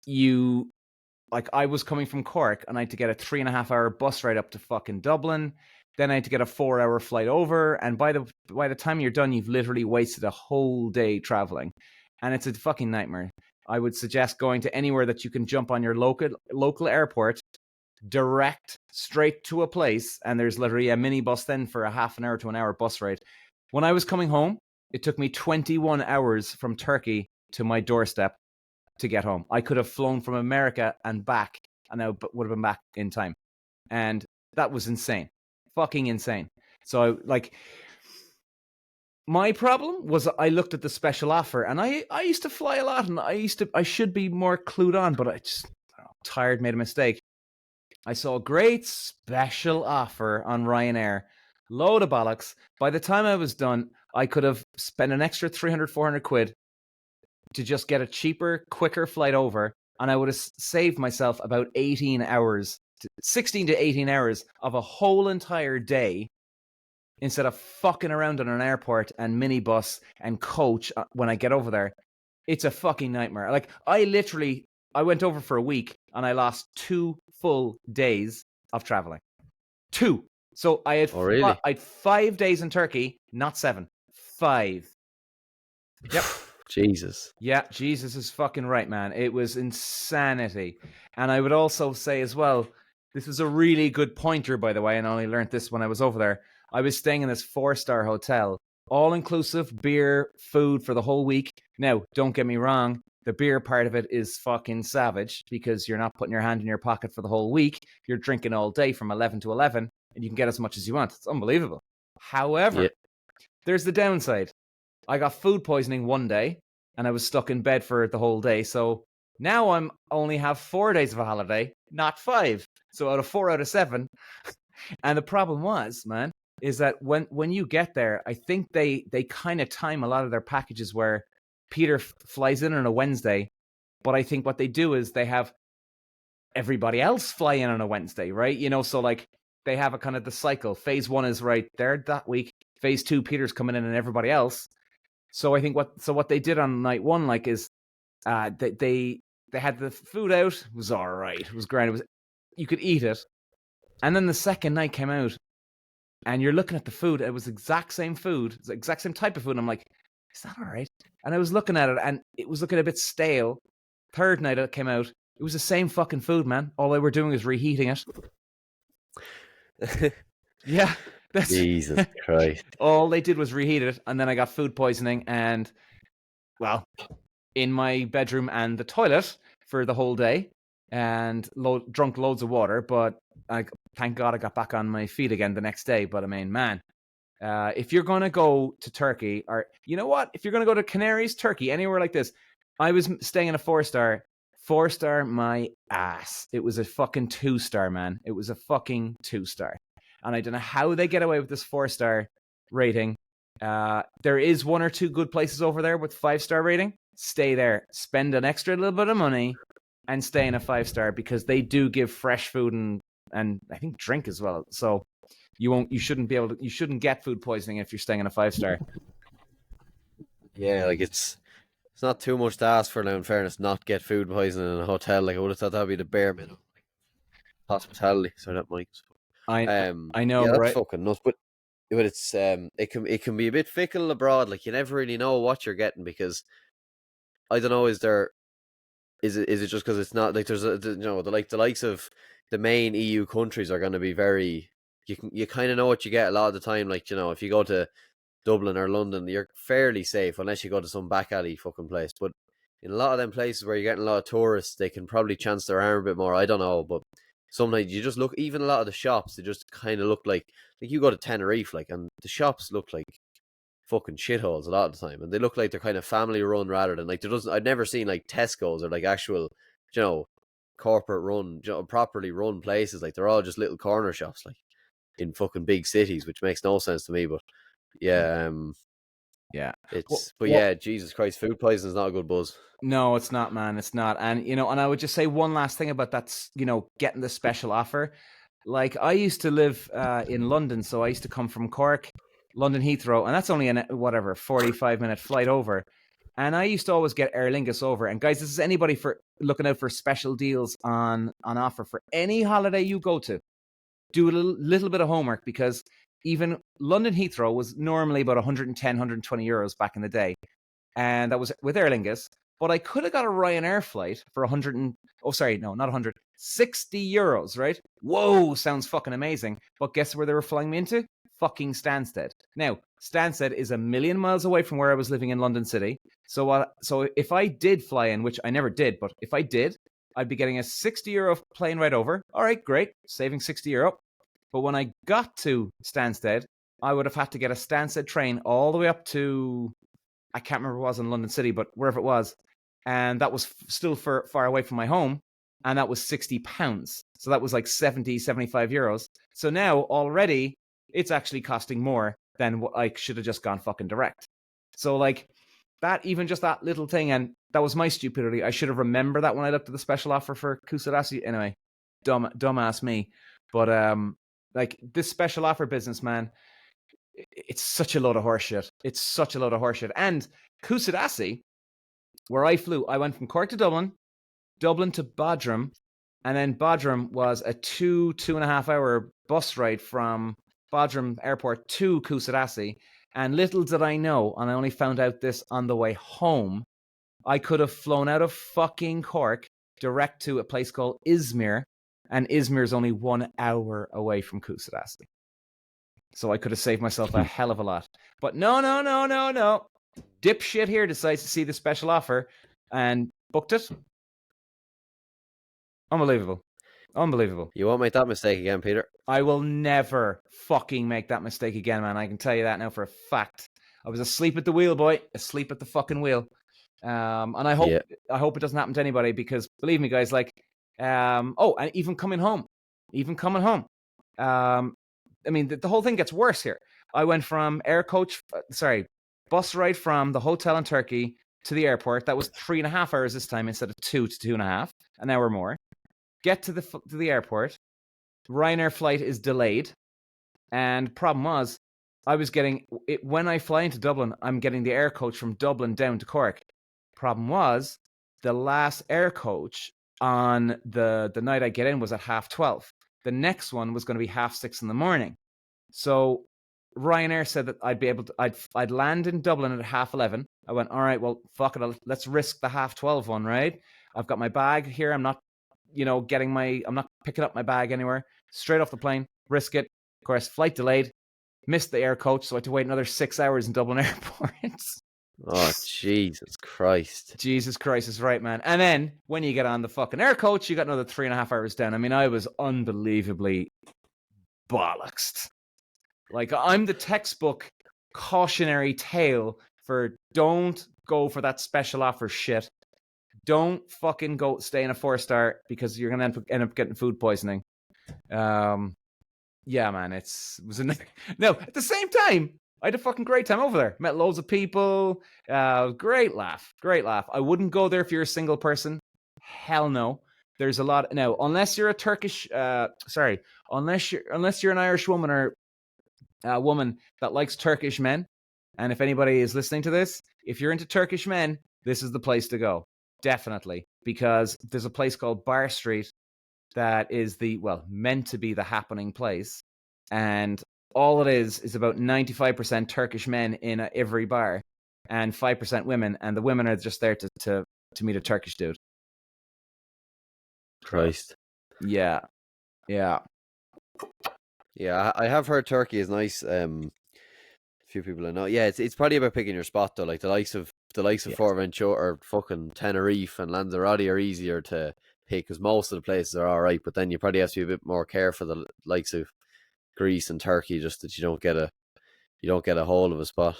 I was coming from Cork and I had to get a 3.5-hour bus ride up to fucking Dublin. Then I had to get a 4-hour flight over, and by the time you're done, you've literally wasted a whole day traveling, and it's a fucking nightmare. I would suggest going to anywhere that you can jump on your local airport, direct straight to a place, and there's literally a minibus then for a half an hour to an hour bus ride. When I was coming home, it took me 21 hours from Turkey to my doorstep to get home. I could have flown from America and back, and I would have been back in time, and that was insane. Fucking insane. So, like, my problem was I looked at the special offer, and I used to fly a lot, and I should be more clued on, but I just tired, made a mistake. I saw a great special offer on Ryanair, load of bollocks. By the time I was done, I could have spent an extra 300, 400 quid to just get a cheaper, quicker flight over, and I would have saved myself about 18 hours 16 to 18 hours of a whole entire day instead of fucking around in an airport and minibus and coach when I get over there. It's a fucking nightmare. Like, I literally I went over for a week and I lost 2 full days of traveling. 2. So I had Oh, really? I had 5 days in Turkey, not 7. 5. Yep. Jesus. Yeah, Jesus is fucking right, man. It was insanity. And I would also say as well, this was a really good pointer, by the way, and I only learned this when I was over there. I was staying in this 4-star hotel, all inclusive, beer, food for the whole week. Now, don't get me wrong, the beer part of it is fucking savage because you're not putting your hand in your pocket for the whole week. You're drinking all day from 11 to 11, and you can get as much as you want. It's unbelievable. However, there's the downside. I got food poisoning one day, and I was stuck in bed for the whole day. So now I'm only have 4 days of a holiday, not 5. So out of 4 out of 7. And the problem was, man, is that when you get there, I think they kind of time a lot of their packages where Peter flies in on a Wednesday, but I think what they do is they have everybody else fly in on a Wednesday, right? You know, so like they have a kind of the cycle. Phase 1 is right there that week. Phase 2, Peter's coming in and everybody else. So I think what they did on night 1, like, is they had the food out. It was all right. It was grand. You could eat it. And then the second night came out, and you're looking at the food. It was the exact same food, the exact same type of food. And I'm like, is that all right? And I was looking at it, and it was looking a bit stale. Third night it came out. It was the same fucking food, man. All they were doing is reheating it. Yeah. Jesus Christ. All they did was reheat it, and then I got food poisoning and, well, in my bedroom and the toilet for the whole day, and drunk loads of water, but thank God I got back on my feet again the next day. But I mean, man, if you're going to go to Turkey, or you know what, if you're going to go to Canaries, Turkey, anywhere like this, I was staying in a 4-star, my ass. It was a fucking 2-star, man. It was a fucking 2-star. And I don't know how they get away with this 4-star rating. There is 1 or 2 good places over there with 5-star rating. Stay there. Spend an extra little bit of money and stay in a 5-star, because they do give fresh food and I think drink as well. So you shouldn't get food poisoning if you're staying in a 5-star. Yeah, like it's not too much to ask for now, in fairness, not get food poisoning in a hotel. Like, I would have thought that would be the bare minimum. Hospitality, so that might. I know, yeah, that's right? fucking nuts. But it's it can be a bit fickle abroad. Like, you never really know what you're getting, because I don't know. Is it just because it's not like there's the likes of the main EU countries are going to be very. You kind of know what you get a lot of the time. Like, if you go to Dublin or London, you're fairly safe unless you go to some back alley fucking place. But in a lot of them places where you're getting a lot of tourists, they can probably chance their arm a bit more. I don't know, but sometimes you just look, even a lot of the shops, they just kind of look like you go to Tenerife, like, and the shops look like fucking shitholes a lot of the time, and they look like they're kind of family run rather than like I've never seen like Tesco's or like actual, corporate run, properly run places. Like, they're all just little corner shops, like in fucking big cities, which makes no sense to me. But yeah, yeah, yeah, Jesus Christ, food poisoning is not a good buzz. No, it's not, man. It's not. And, and I would just say one last thing about that, getting the special offer. Like, I used to live in London, so I used to come from Cork, London Heathrow, and that's only a 45-minute flight over. And I used to always get Aer Lingus over. And guys, this is anybody for looking out for special deals on offer for any holiday you go to. Do a little bit of homework, because even London Heathrow was normally about 110, 120 euros back in the day. And that was with Aer Lingus. But I could have got a Ryanair flight for 60 euros, right? Whoa, sounds fucking amazing. But guess where they were flying me into? Fucking Stansted. Now, Stansted is a million miles away from where I was living in London City. So if I did fly in, which I never did, but if I did, I'd be getting a 60 euro plane ride over. All right, great, saving 60 euro. But when I got to Stansted, I would have had to get a Stansted train all the way up to, I can't remember what it was in London City, but wherever it was. And that was still far away from my home. And that was £60. So that was like 70, 75 euros. So now already it's actually costing more than what I should have just gone fucking direct. So like that, even just that little thing, and that was my stupidity. I should have remembered that when I looked at the special offer for Kusadasi. Anyway, dumbass me. But like this special offer business, man, it's such a load of horseshit. It's such a load of horseshit. And Kusadasi, where I flew, I went from Cork to Dublin, Dublin to Bodrum, and then Bodrum was a 2.5 hour bus ride from Bodrum Airport to Kusadasi. And little did I know, and I only found out this on the way home, I could have flown out of fucking Cork direct to a place called Izmir, and Izmir is only 1 hour away from Kusadasi. So I could have saved myself a hell of a lot. But no. Dipshit here decides to see the special offer and booked it. Unbelievable. You won't make that mistake again, Peter. I will never fucking make that mistake again, man. I can tell you that now for a fact. I was asleep at the wheel, boy. Asleep at the fucking wheel. And I hope it doesn't happen to anybody, because believe me, guys, like, and even coming home. I mean, the whole thing gets worse here. I went from bus ride from the hotel in Turkey to the airport. That was 3.5 hours this time instead of 2 to 2.5, an hour more. Get to the airport. Ryanair flight is delayed, and problem was, I was getting it when I fly into Dublin. I'm getting the air coach from Dublin down to Cork. Problem was, the last air coach on the night I get in was at 12:30. The next one was going to be 6:30 in the morning. So Ryanair said that I'd land in Dublin at 11:30. I went, all right, well, fuck it, let's risk the 12:30 one, right? I've got my bag here. I'm not, I'm not picking up my bag anywhere. Straight off the plane, risk it. Of course, flight delayed, missed the air coach, so I had to wait another 6 hours in Dublin Airport. Oh, Jesus Christ. Jesus Christ is right, man. And then when you get on the fucking air coach, you got another 3.5 hours down. I mean, I was unbelievably bollocksed. Like, I'm the textbook cautionary tale for don't go for that special offer shit. Don't fucking go stay in a 4-star, because you're going to end up getting food poisoning. Yeah, man, it was no, at the same time, I had a fucking great time over there. Met loads of people. Great laugh. I wouldn't go there if you're a single person. Hell no. There's a lot now, unless you're a Turkish. Unless you're an Irish woman or a woman that likes Turkish men. And if anybody is listening to this, if you're into Turkish men, this is the place to go. Definitely, because there's a place called Bar Street that is meant to be the happening place, and all it is about 95% Turkish men in every bar, and 5% women, and the women are just there to meet a Turkish dude. Christ. Yeah. I have heard Turkey is nice. Few people I know. Yeah, it's probably about picking your spot though. Like the likes of Fuerteventura or fucking Tenerife and Lanzarote are easier to pick, because most of the places are all right. But then you probably have to be a bit more careful. The likes of Greece and Turkey, just that you don't get a hold of a spot.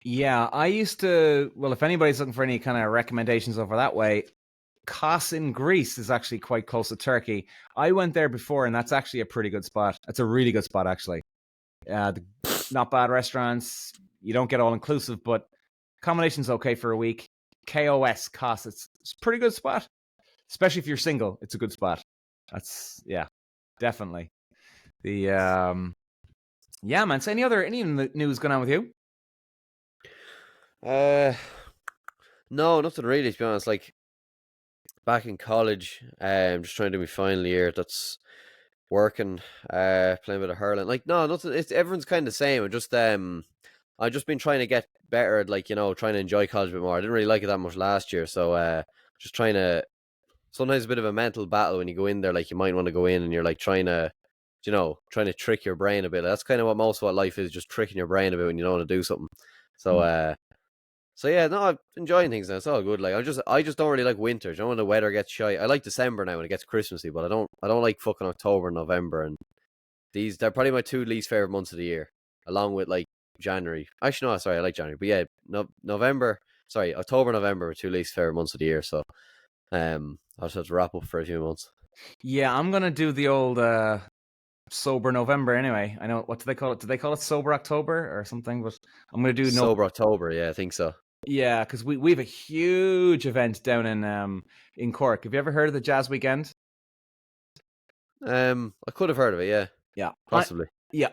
Yeah, I used to. Well, if anybody's looking for any kind of recommendations over that way, Kos in Greece is actually quite close to Turkey. I went there before, and that's actually a pretty good spot. It's a really good spot, actually. Not bad restaurants. You don't get all inclusive, but accommodation's okay for a week. Kos, it's a pretty good spot, especially if you're single. It's a good spot. Definitely. Man. So any news going on with you? No, nothing really, to be honest. Like, back in college, I'm just trying to do my final year. That's working, playing a bit of hurling. Like, no, nothing. Everyone's kind of the same. I've just been trying to get better at, like, trying to enjoy college a bit more. I didn't really like it that much last year, so just trying to. Sometimes a bit of a mental battle when you go in there. Like, you might want to go in and you're like trying to trick your brain a bit. That's kind of what life is, just tricking your brain a bit when you don't want to do something. So, I'm enjoying things now. It's all good. Like, I just don't really like winter. When the weather gets shy. I like December now when it gets Christmassy, but I don't like fucking October and November. And they're probably my two least favorite months of the year, along with like January. Actually, no, sorry, I like January, but yeah, October, November are two least favorite months of the year. So, I'll just have to wrap up for a few months. Yeah, I'm gonna do the old sober November anyway. I know, what do they call it? Do they call it sober October or something? But I'm gonna do sober October. Yeah, I think so. Yeah, because we have a huge event down in Cork. Have you ever heard of the Jazz Weekend? I could have heard of it. Yeah, possibly.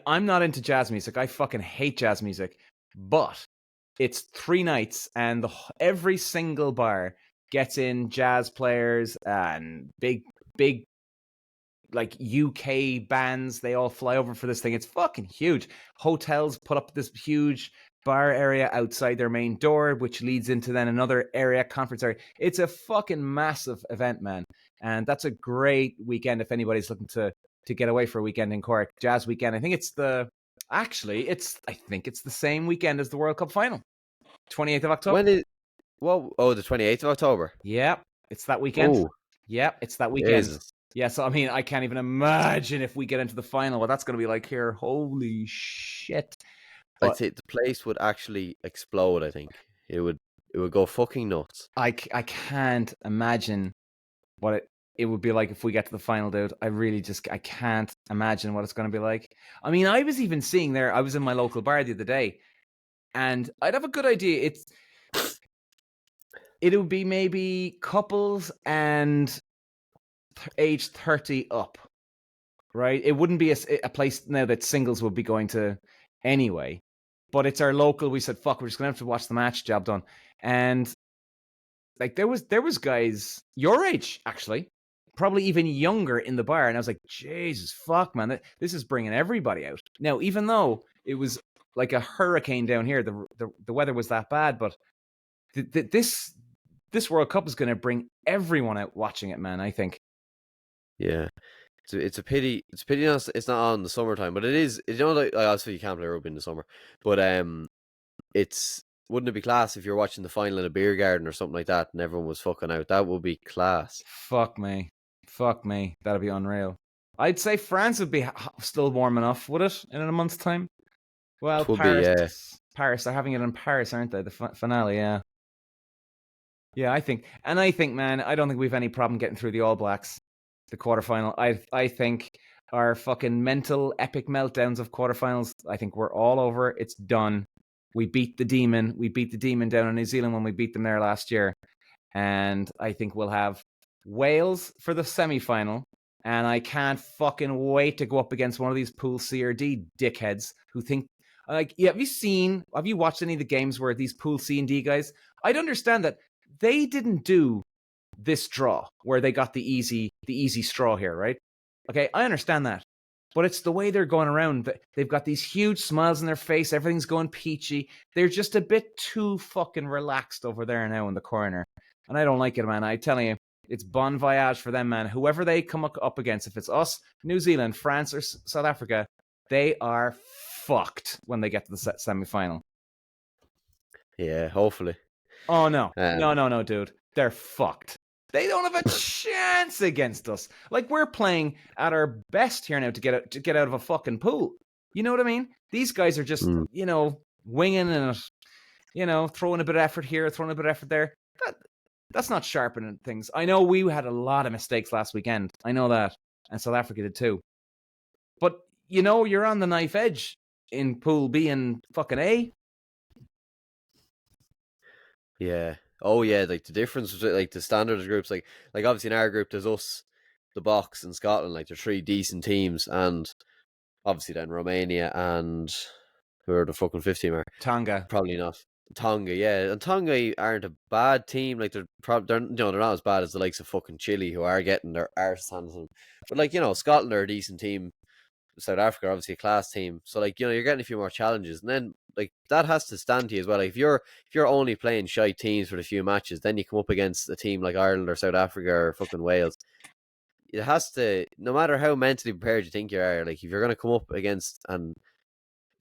I'm not into jazz music. I fucking hate jazz music. But it's 3 nights, and every single bar gets in jazz players and big like UK bands. They all fly over for this thing. It's fucking huge. Hotels put up this huge bar area outside their main door, which leads into then another area, conference area. It's a fucking massive event, man. And that's a great weekend if anybody's looking to get away for a weekend in Cork. Jazz weekend. I think it's the same weekend as the World Cup final. 28th of October. When is the 28th of October? Yeah, it's that weekend. Oh, yeah, it's that weekend. Jesus. Yeah, so I mean, I can't even imagine if we get into the final what that's going to be like here. Holy shit. I'd say the place would actually explode, I think. It would go fucking nuts. I can't imagine what it would be like if we get to the final, dude. I can't imagine what it's going to be like. I mean, I was even seeing there, I was in my local bar the other day, and I'd have a good idea. It would be maybe couples and age 30 up, right? It wouldn't be a place now that singles would be going to anyway. But it's our local. We said, fuck, we're just going to have to watch the match, job done. And like there was guys your age, actually, probably even younger in the bar. And I was like, Jesus, fuck, man, this is bringing everybody out. Now, even though it was like a hurricane down here, the weather was that bad, but this World Cup is going to bring everyone out watching it, man, I think. Yeah. It's a pity. It's a pity it's not on in the summertime, but it is. You know, like obviously you can't play rugby in the summer, but wouldn't it be class if you're watching the final in a beer garden or something like that, and everyone was fucking out? That would be class. Fuck me, that'd be unreal. I'd say France would be still warm enough, would it? In a month's time. Well, Paris. They're having it in Paris, aren't they? The finale, yeah. Yeah, I think, man, I don't think we've any problem getting through the All Blacks. The quarterfinal. I think our fucking mental epic meltdowns of quarterfinals, I think we're all over. It's done. We beat the demon. We beat the demon down in New Zealand when we beat them there last year. And I think we'll have Wales for the semi-final. And I can't fucking wait to go up against one of these Pool C or D dickheads who think, like, yeah, have you watched any of the games where these Pool C and D guys, I'd understand that they didn't do this draw where they got the easy straw here, right? Okay, I understand that. But it's the way they're going around. They've got these huge smiles on their face. Everything's going peachy. They're just a bit too fucking relaxed over there now in the corner. And I don't like it, man. I tell you, it's bon voyage for them, man. Whoever they come up against, if it's us, New Zealand, France, or South Africa, they are fucked when they get to the semi-final. Yeah, hopefully. Oh, no. No, dude. They're fucked. They don't have a chance against us. Like, we're playing at our best here now to get out of a fucking pool. You know what I mean? These guys are just, winging it, throwing a bit of effort here, throwing a bit of effort there. That's not sharpening things. I know we had a lot of mistakes last weekend. I know that. And South Africa did too. But, you're on the knife edge in Pool B and fucking A. Yeah. Oh yeah, like the difference between like the standard groups, like obviously in our group there's us, the Box, and Scotland. Like there's 3 decent teams, and obviously then Romania and who are the fucking 5th team are Tonga. Probably not. Tonga, yeah, and Tonga aren't a bad team. Like they're not as bad as the likes of fucking Chile, who are getting their arse hands on them. But like Scotland are a decent team. South Africa are obviously a class team, so like you're getting a few more challenges, and then like that has to stand to you as well. Like if you're only playing shy teams for a few matches, then you come up against a team like Ireland or South Africa or fucking Wales. It has to, no matter how mentally prepared you think you are, like if you're going to come up against and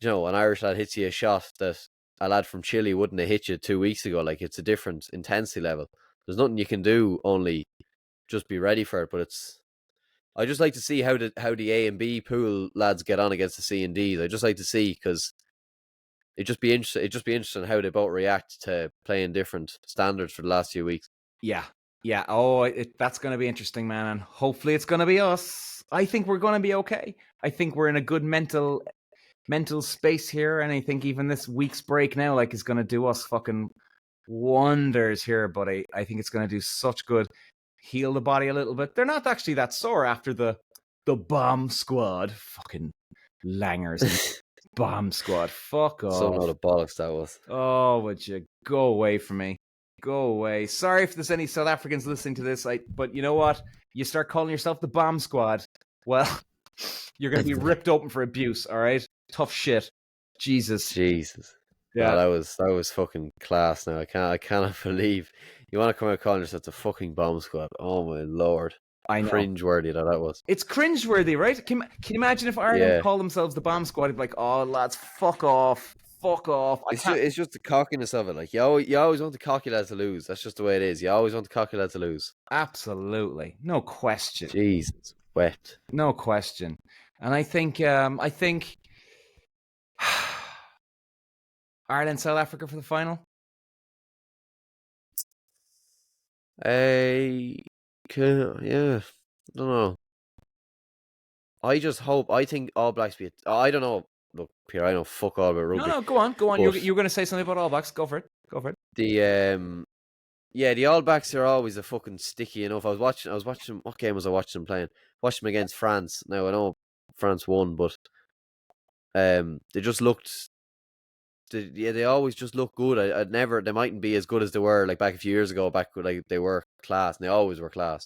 an Irish lad hits you a shot that a lad from Chile wouldn't have hit you 2 weeks ago, like it's a different intensity level. There's nothing you can do, only just be ready for it. But I just like to see how the A and B pool lads get on against the C and D's. I just like to see, because it'd just be interesting how they both react to playing different standards for the last few weeks. Yeah. Oh, that's going to be interesting, man. And hopefully it's going to be us. I think we're going to be okay. I think we're in a good mental space here, and I think even this week's break now, like, is going to do us fucking wonders here. But I think it's going to do such good. Heal the body a little bit. They're not actually that sore after the bomb squad. Fucking langers. Bomb squad. Fuck off. So not a bollocks that was. Oh, would you go away from me? Go away. Sorry if there's any South Africans listening to this, but you know what? You start calling yourself the bomb squad, well, you're going to be ripped open for abuse, all right? Tough shit. Jesus. No, Yeah. that was fucking class. Now I cannot believe you want to come out calling yourself the fucking bomb squad. Oh my lord, I know. cringeworthy that was. It's cringeworthy, right? Can you imagine if Ireland Yeah. called themselves the bomb squad? It'd be like, oh lads, fuck off. It's just the cockiness of it. Like you always want the cocky lads to lose. That's just the way it is. You always want the cocky lads to lose. Absolutely, no question. Jesus, wet. No question. And I think Ireland, South Africa for the final. Yeah, I don't know. I just hope. I think All Blacks be. I don't know. Look, Pierre, I know fuck all about rugby. No, go on. But You're going to say something about All Blacks. Go for it. the the All Blacks are always a fucking sticky enough. I was watching. What game was I watching them playing? Watched them against France. Now I know France won, but they just looked. They always just look good. I'd never. They mightn't be as good as they were like back a few years ago. Back like they were class, and they always were class.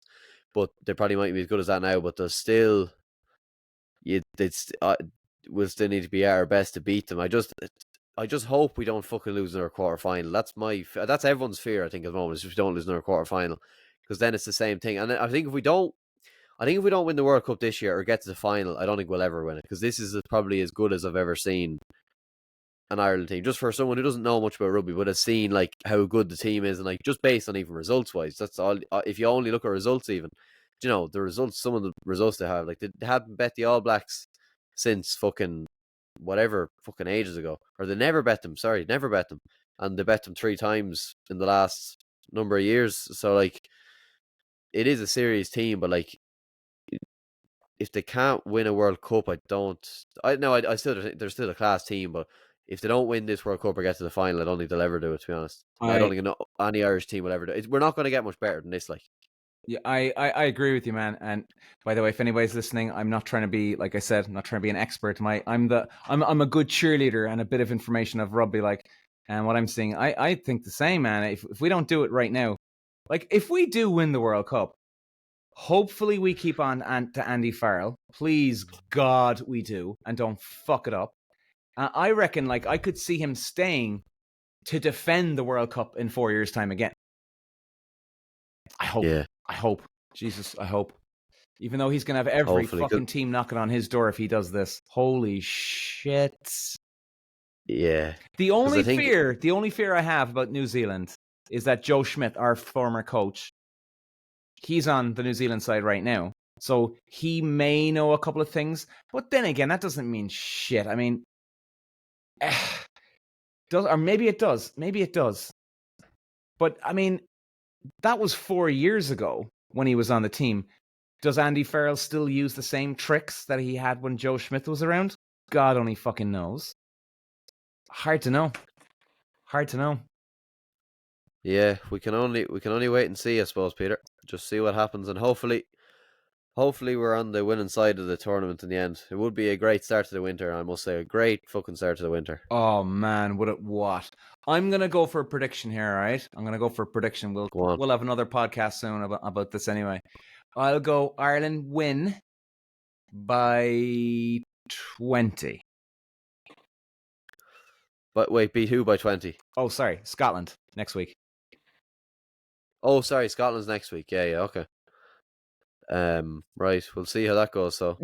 But they probably mightn't be as good as that now. But there's still, we'll still need to be at our best to beat them. I just hope we don't fucking lose another quarter final. That's everyone's fear. I think at the moment is if we don't lose another quarter final, because then it's the same thing. And I think if we don't win the World Cup this year or get to the final, I don't think we'll ever win it, because this is probably as good as I've ever seen an Ireland team. Just for someone who doesn't know much about rugby, but has seen like how good the team is, and like just based on even results wise, that's all. If you only look at results, even the results, some of the results they have, like they haven't bet the All Blacks since fucking whatever fucking ages ago, or they never bet them. Sorry, never bet them, and they bet them 3 times in the last number of years. So like, it is a serious team, but like, if they can't win a World Cup, I still think they're still a class team, but if they don't win this World Cup or get to the final, I don't think they'll ever do it, to be honest. I don't think any Irish team will ever do it. We're not going to get much better than this. Like, Yeah, I agree with you, man. And by the way, if anybody's listening, I'm not trying to be, like I said, I'm not trying to be an expert. I'm a good cheerleader and a bit of information of rugby, like, and what I'm seeing, I think the same, man. If we don't do it right now, like if we do win the World Cup, hopefully we keep on to Andy Farrell. Please God, we do, and don't fuck it up. I reckon, like, I could see him staying to defend the World Cup in 4 years' time again. I hope. yeah, I hope. Jesus, I hope. Even though he's going to have every fucking team knocking on his door if he does this. Holy shit. yeah. The only fear I have about New Zealand is that Joe Schmidt, our former coach, he's on the New Zealand side right now. So he may know a couple of things. But then again, that doesn't mean shit. I mean, or maybe it does. Maybe it does. But I mean, that was 4 years ago when he was on the team. Does Andy Farrell still use the same tricks that he had when Joe Schmidt was around? God only fucking knows. Hard to know. Yeah, we can only wait and see, I suppose, Peter. Just see what happens, and hopefully we're on the winning side of the tournament in the end. It would be a great start to the winter, I must say. A great fucking start to the winter. Oh man, would it what? I'm gonna go for a prediction here, all right? I'm gonna go for a prediction. We'll have another podcast soon about this anyway. I'll go Ireland win by 20. But wait, beat who by 20? Oh, sorry, Scotland next week. Oh, sorry, Scotland's next week. Yeah, okay. Right, we'll see how that goes. So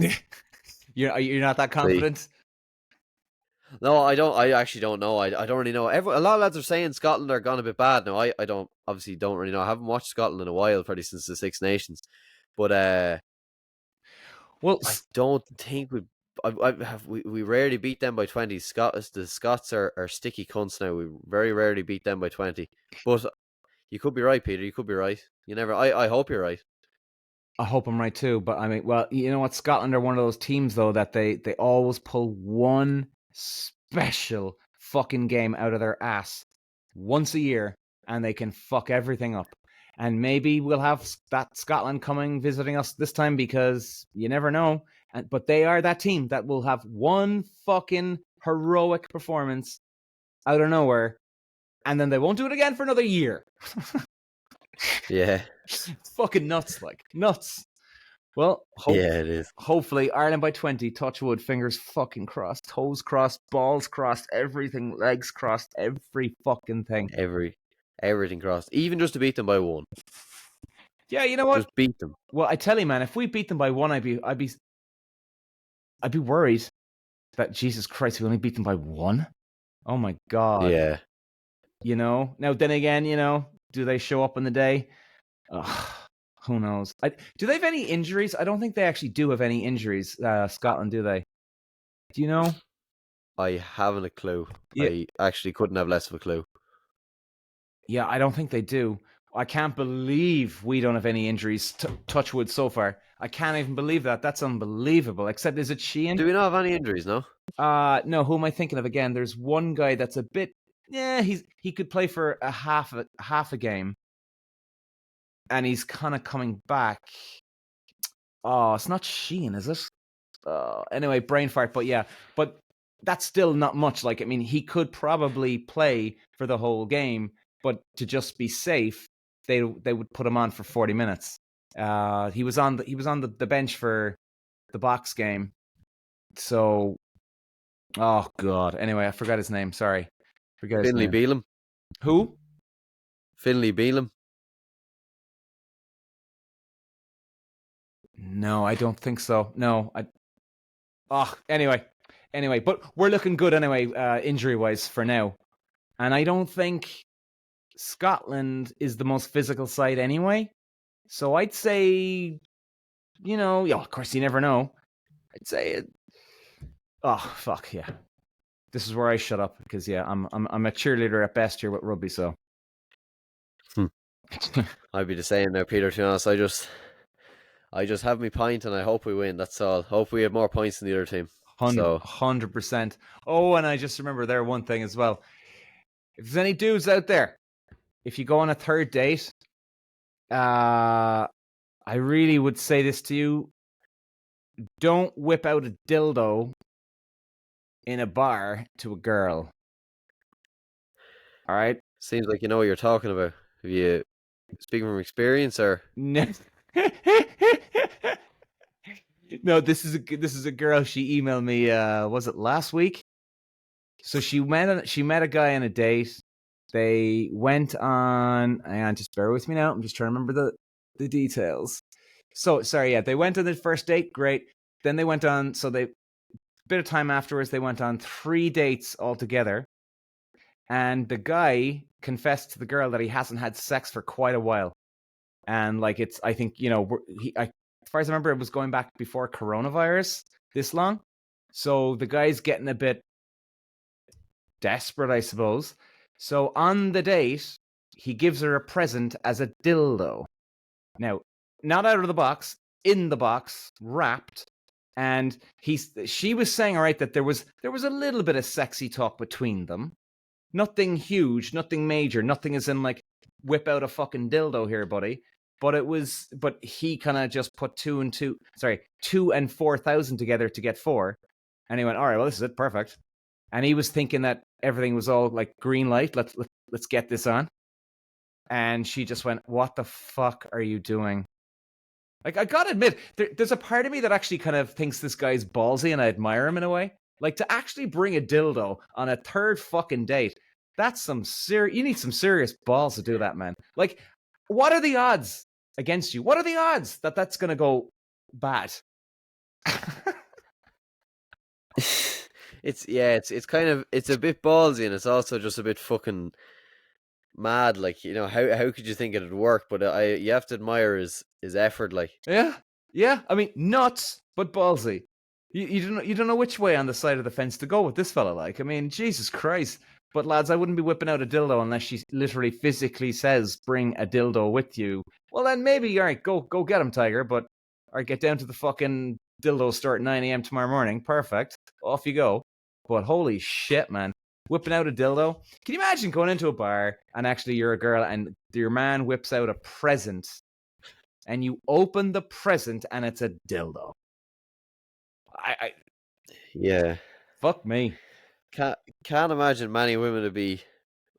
you're not that confident? No, I don't. I actually don't know. I don't really know. A lot of lads are saying Scotland are gone a bit bad. Now, I don't really know. I haven't watched Scotland in a while, probably since the Six Nations. But well, I don't think we rarely beat them by 20. The Scots are sticky cunts now. We very rarely beat them by 20. But you could be right, Peter. You could be right. You never. I hope you're right. I hope I'm right too. But I mean, well, you know what? Scotland are one of those teams though that they always pull one special fucking game out of their ass once a year, and they can fuck everything up. And maybe we'll have that Scotland coming visiting us this time, because you never know. But they are that team that will have one fucking heroic performance out of nowhere, and then they won't do it again for another year. Yeah. It's fucking nuts, like nuts. Well, Yeah, it is. hopefully Ireland by 20, touch wood, fingers fucking crossed, toes crossed, balls crossed, everything, legs crossed, every fucking thing. Everything crossed. Even just to beat them by 1. Yeah, you know what? Just beat them. Well, I tell you, man, if we beat them by 1, I'd be worried that Jesus Christ, we only beat them by 1. Oh my God. Yeah. You know. Now, then again, you know, do they show up on the day? Who knows? Do they have any injuries? I don't think they actually do have any injuries. Scotland, do they? Do you know? I haven't a clue. Yeah. I actually couldn't have less of a clue. Yeah, I don't think they do. I can't believe we don't have any injuries. Touch wood so far. I can't even believe that. That's unbelievable. Except, is it Sheehan? Do we not have any injuries? No. No. Who am I thinking of again? There's one guy that's a bit. Yeah, he could play for a half a game, and he's kind of coming back. Oh, it's not Sheehan, is it? Anyway, brain fart. But yeah, but that's still not much. Like, I mean, he could probably play for the whole game, but to just be safe, they would put him on for 40 minutes. He was on the bench for the Box game. So, oh God. Anyway, I forgot his name. Sorry, forget his Finlay name. Beelum. Who? Finlay Beelum. No, I don't think so. No, anyway, but we're looking good anyway, injury-wise for now. And I don't think Scotland is the most physical side anyway. So I'd say, you know, yeah, of course you never know. I'd say it. Oh, fuck, yeah. This is where I shut up because, yeah, I'm a cheerleader at best here with rugby, so. I'd be the same now, Peter, to be honest. I just have my pint and I hope we win. That's all. Hope we have more points than the other team. 100%. Oh, and I just remember there one thing as well. If there's any dudes out there, if you go on a third date, I really would say this to you. Don't whip out a dildo in a bar to a girl. All right? Seems like you know what you're talking about. Have you speaking from experience or? No, this is a girl. She emailed me. Was it last week? So she met a guy on a date. They went on. Hang on, just bear with me now. I'm just trying to remember the details. So sorry, yeah, they went on the first date. Great. Then they went on. So a bit of time afterwards, they went on 3 dates altogether. And the guy confessed to the girl that he hasn't had sex for quite a while. And like I think, you know, as far as I remember, it was going back before coronavirus this long. So the guy's getting a bit desperate, I suppose. So on the date, he gives her a present as a dildo. Now, not out of the box, in the box, wrapped. And she was saying, all right, that there was a little bit of sexy talk between them. Nothing huge, nothing major, nothing as in like whip out a fucking dildo here, buddy. But he kind of just put 2 and 4,000 together to get 4. And he went, all right, well, this is it, perfect. And he was thinking that everything was all like green light. Let's get this on. And she just went, what the fuck are you doing? Like, I gotta admit, there's a part of me that actually kind of thinks this guy's ballsy and I admire him in a way. Like, to actually bring a dildo on a third fucking date, that's you need some serious balls to do that, man. Like, what are the odds against you? What are the odds that that's going to go bad? It's a bit ballsy and it's also just a bit fucking mad. Like, you know, how could you think it'd work? But you have to admire his effort. Like, yeah. I mean, nuts, but ballsy. You don't know which way on the side of the fence to go with this fella. Like, I mean, Jesus Christ. But lads, I wouldn't be whipping out a dildo unless she literally physically says, "Bring a dildo with you." Well, then maybe, all right, go get him, Tiger. But all right, get down to the fucking dildo store at 9 a.m. tomorrow morning. Perfect. Off you go. But holy shit, man. Whipping out a dildo. Can you imagine going into a bar and actually you're a girl and your man whips out a present and you open the present and it's a dildo? Yeah. Fuck me. Can't imagine many women would be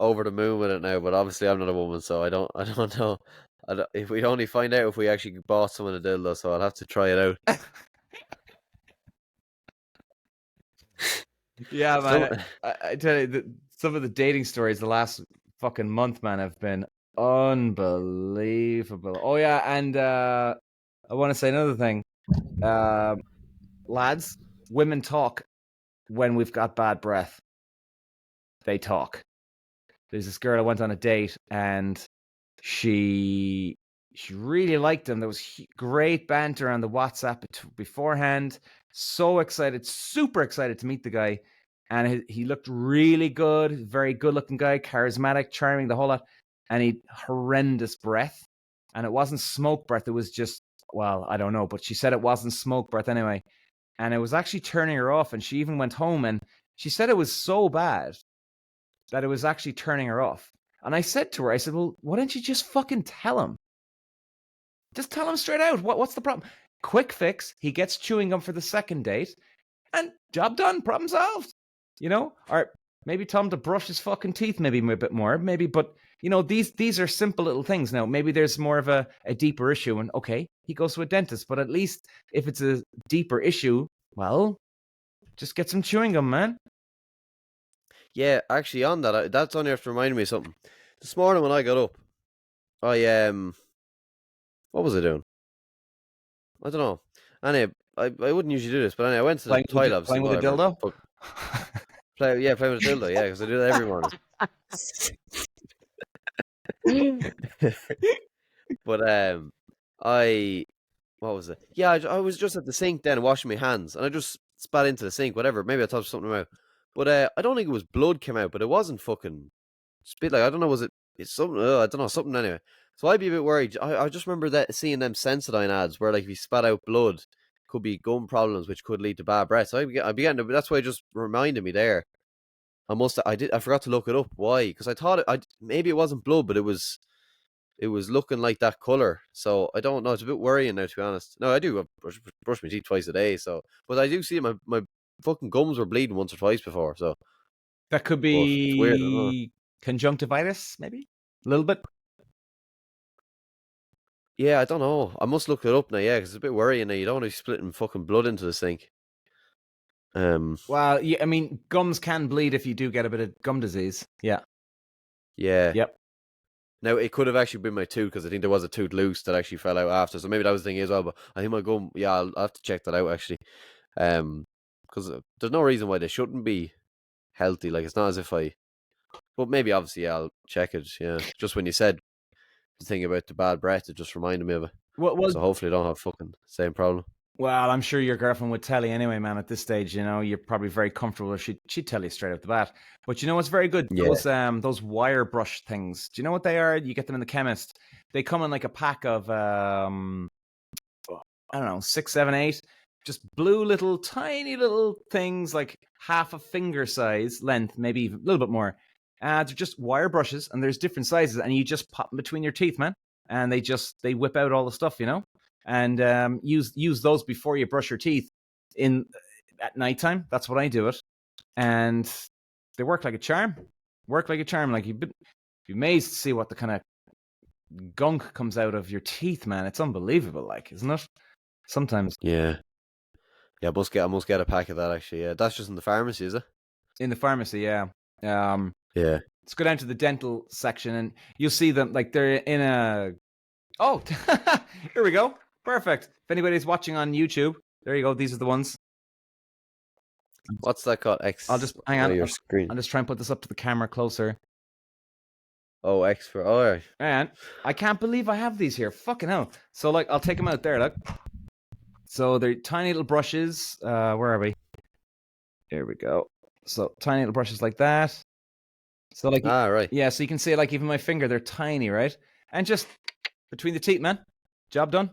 over the moon with it now, but obviously I'm not a woman, so I don't know. If we'd only find out if we actually bought someone a dildo, so I'll have to try it out. Yeah, So, man. I tell you, some of the dating stories the last fucking month, man, have been unbelievable. Oh yeah, and I want to say another thing, lads. Women talk when we've got bad breath. They talk. There's this girl I went on a date, and she really liked him. There was great banter on the WhatsApp beforehand. So excited, super excited to meet the guy. And he looked really good, very good looking guy, charismatic, charming, the whole lot. And he horrendous breath. And it wasn't smoke breath. It was just, well, I don't know. But she said it wasn't smoke breath anyway. And it was actually turning her off. And she even went home and she said it was so bad that it was actually turning her off. And I said to her, I said, well, why don't you just fucking tell him? Just tell him straight out. What's the problem? Quick fix. He gets chewing gum for the second date and job done. Problem solved. You know? Or maybe tell him to brush his fucking teeth maybe a bit more. Maybe, but you know, these are simple little things. Now, maybe there's more of a deeper issue and okay, he goes to a dentist. But at least if it's a deeper issue, well, just get some chewing gum, man. yeah, actually, on that, that's only have to remind me of something. This morning when I got up, what was I doing? I don't know. Anyway, I wouldn't usually do this, but anyway, I went to the toilet. Playing with a dildo? Playing with a dildo, yeah, because I do that every morning. But what was it? Yeah, I was just at the sink then washing my hands, and I just spat into the sink, whatever. Maybe I thought something out, but I don't think it was blood came out, but it wasn't fucking spit. Like I don't know, was it? It's something. I don't know, something anyway. So I'd be a bit worried. I just remember that seeing them Sensodyne ads where like if you spat out blood, could be gum problems, which could lead to bad breath. So I began to. That's why it just reminded me there. I forgot to look it up. Why? Because I thought maybe it wasn't blood, but it was looking like that color. So I don't know. It's a bit worrying now, to be honest. No, I do brush my teeth twice a day. So, but I do see my fucking gums were bleeding once or twice before. So that could it's weird. I don't know. be conjunctivitis, maybe a little bit. Yeah, I don't know. I must look it up now. Yeah, because it's a bit worrying now. You don't want to be splitting fucking blood into the sink. Well, yeah, I mean, gums can bleed if you do get a bit of gum disease. Yeah. Yeah. Yep. Now it could have actually been my tooth because I think there was a tooth loose that actually fell out after. So maybe that was the thing as well. But I think my gum. Yeah, I'll have to check that out actually. Because there's no reason why they shouldn't be healthy. Like it's not as if I. But maybe obviously I'll check it. Yeah, just when you said the thing about the bad breath, it just reminded me of it. Well, So hopefully I don't have fucking same problem. well, I'm sure your girlfriend would tell you anyway, man. At this stage, you know, you're probably very comfortable. She'd tell you straight off the bat. But you know what's very good? Yeah. Those wire brush things. Do you know what they are? You get them in the chemist. They come in like a pack of I don't know, 6, 7, 8. Just blue little, tiny little things, like half a finger size length, maybe even a little bit more. They're just wire brushes, and there's different sizes, and you just pop them between your teeth, man. And they whip out all the stuff, you know. And use those before you brush your teeth at nighttime. That's what I do it, and they work like a charm. Like you'd be amazed to see what the kind of gunk comes out of your teeth, man. It's unbelievable, like, isn't it? Sometimes. Yeah. Yeah, I must get a pack of that actually. Yeah, that's just in the pharmacy, is it? In the pharmacy, yeah. Yeah. Let's go down to the dental section, and you'll see them like they're in a. Oh, here we go. Perfect. If anybody's watching on YouTube, there you go. These are the ones. What's that called? X. I'll just hang on. Your screen. I'll just try and put this up to the camera closer. Oh, X for. Oh, right. And I can't believe I have these here. Fucking hell. So like, I'll take them out there. Look. So they're tiny little brushes. Where are we? Here we go. So tiny little brushes like that. So like, right. Yeah. So you can see like even my finger, they're tiny, right? And just between the teeth, man. Job done.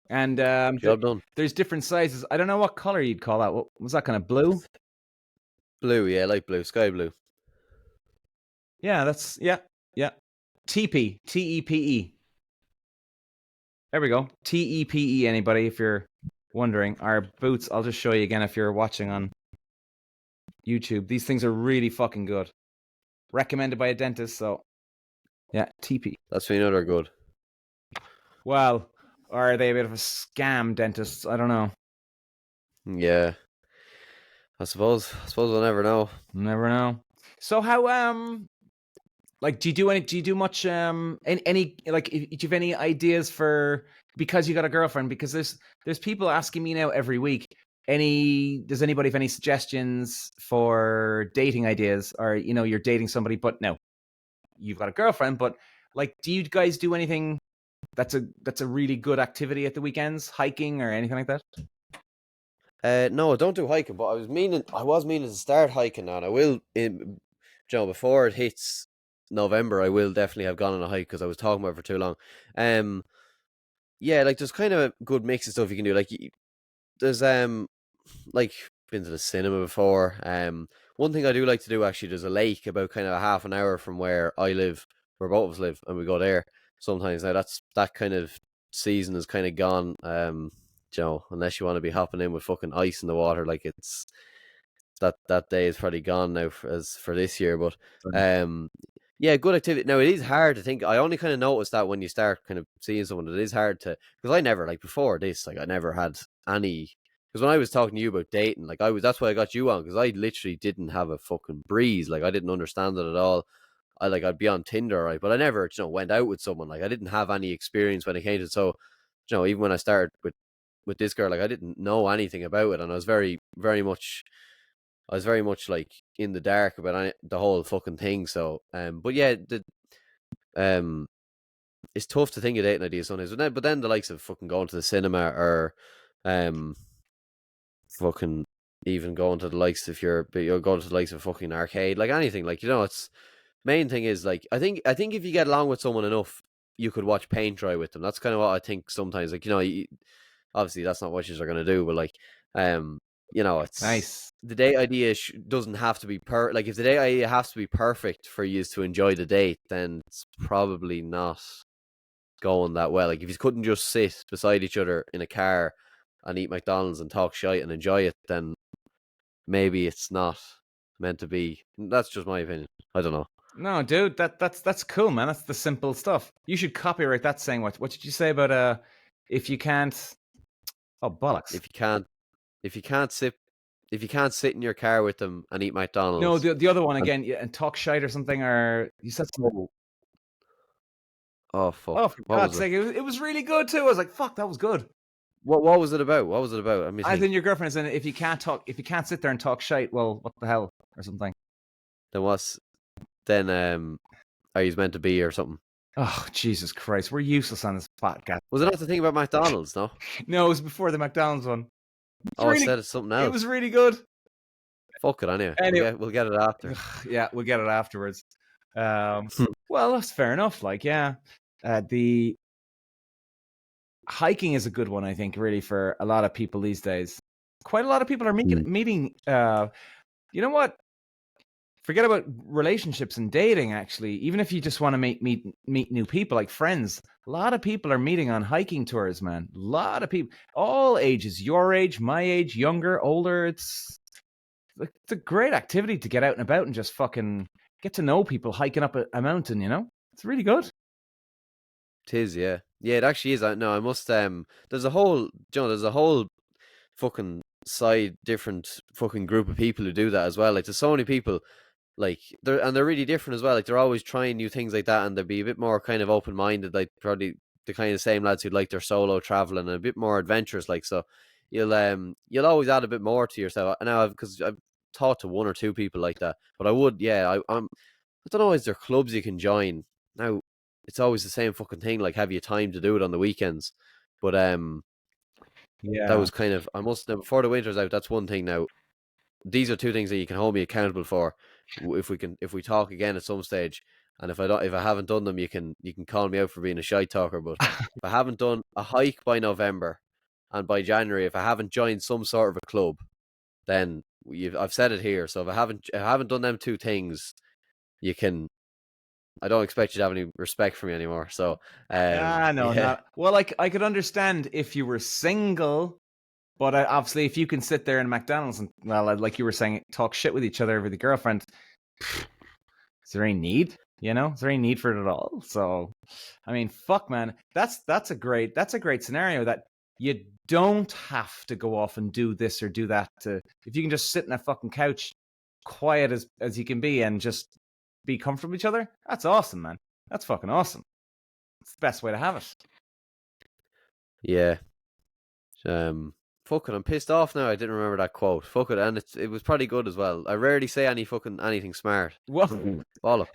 And job done. There's different sizes. I don't know what color you'd call that. What was that, kind of blue? Blue, yeah, light blue, sky blue. Yeah, that's yeah. TP, TEPE. There we go. TEPE. Anybody, if you're wondering, our boots. I'll just show you again if you're watching on YouTube. These things are really fucking good. recommended by a dentist. So, yeah, TP. That's when you know they're good. Well, or are they a bit of a scam dentists? I don't know. Yeah. I suppose we'll never know. Never know. So how like do you do much any like do you have any ideas for, because you got a girlfriend, because there's people asking me now every week, does anybody have any suggestions for dating ideas, or you're dating somebody but no, you've got a girlfriend, but like do you guys do anything that's a really good activity at the weekends, hiking or anything like that? No, I don't do hiking, but I was meaning to start hiking now, and I will before it hits November, I will definitely have gone on a hike because I was talking about it for too long. Yeah, like there's kind of a good mix of stuff you can do. Like there's like been to the cinema before. One thing I do like to do, actually, there's a lake about kind of a half an hour from where I live, where both of us live, and we go there sometimes. Now that kind of season is kind of gone. Unless you want to be hopping in with fucking ice in the water, like it's that day is probably gone now for this year. But yeah, good activity. Now it is hard to think. I only kind of noticed that when you start kind of seeing someone, it is hard to, because I never, like before this, like I never had any. Because when I was talking to you about dating, like that's why I got you on, because I literally didn't have a fucking breeze. Like I didn't understand it at all. I'd be on Tinder, right? But I never, went out with someone. Like I didn't have any experience when it came to, so, even when I started with this girl, like I didn't know anything about it, and I was very, very much like in the dark about the whole fucking thing. So, but yeah, it's tough to think of dating ideas sometimes. But then the likes of fucking going to the cinema, or fucking even going to the likes, if you're going to the likes of fucking arcade, like anything, like it's main thing is, like I think if you get along with someone enough, you could watch paint dry with them. That's kind of what I think sometimes. Like obviously that's not what you're going to do, but like it's Nice. the date idea doesn't have to be like if the date idea has to be perfect for you to enjoy the date, then it's probably not going that well. Like if you couldn't just sit beside each other in a car and eat McDonald's and talk shite and enjoy it, then maybe it's not meant to be. That's just my opinion. I don't know. No, dude, that's cool, man. That's the simple stuff. You should copyright that saying. What did you say about if you can't? Oh, bollocks! If you can't sit in your car with them and eat No, McDonald's. the other one again, and talk shite or something, or you said something. Oh fuck! Oh, for What God's was sake, it was really good too. I was like, fuck, that was good. What was it about? What was it about? I think your girlfriend is in. If you can't sit there and talk shite, well, what the hell, or something. Then are you meant to be or something? Oh, Jesus Christ, we're useless on this podcast. Was it not the thing about McDonald's? No. No, it was before the McDonald's one. Instead of something else. It was really good. Fuck it, anyway. We'll get it after. Yeah, we'll get it afterwards. Well, that's fair enough. Like, yeah, the hiking is a good one, I think, really, for a lot of people these days. Quite a lot of people are meeting. You know what? Forget about relationships and dating, actually. Even if you just want to meet new people, like friends, a lot of people are meeting on hiking tours, man. A lot of people, all ages, your age, my age, younger, older. It's a great activity to get out and about and just fucking get to know people hiking up a mountain, It's really good. It is, yeah. Yeah, it actually is. No, I must, there's a whole fucking different fucking group of people who do that as well. Like, there's so many people, like, they're really different as well. Like, they're always trying new things like that, and they'll be a bit more kind of open-minded, like probably the kind of same lads who like their solo traveling and a bit more adventurous, like, so you'll always add a bit more to yourself. And now, because I've talked to one or two people like that, but I would, yeah, I don't know, is there clubs you can join? Now, it's always the same fucking thing, like, have you time to do it on the weekends? But yeah, that was kind of, I must, before the winter's out, that's one thing. Now, these are two things that you can hold me accountable for. If we talk again at some stage, and if I haven't done them, you can call me out for being a shite talker. But if I haven't done a hike by November, and by January, if I haven't joined some sort of a club, then I've said it here. So if I haven't done them two things, I don't expect you to have any respect for me anymore. So no, yeah. not well. Like, I could understand if you were single. But obviously, if you can sit there in McDonald's and, well, like you were saying, talk shit with each other with your girlfriend, Is there any need? Is there any need for it at all? So, I mean, fuck, man, that's a great scenario that you don't have to go off and do this or do that. If you can just sit in a fucking couch, quiet as you can be, and just be comfortable with each other, that's awesome, man. That's fucking awesome. It's the best way to have it. Yeah. Fucking, I'm pissed off now. I didn't remember that quote. Fuck it, and it was probably good as well. I rarely say anything smart. Well, Follow.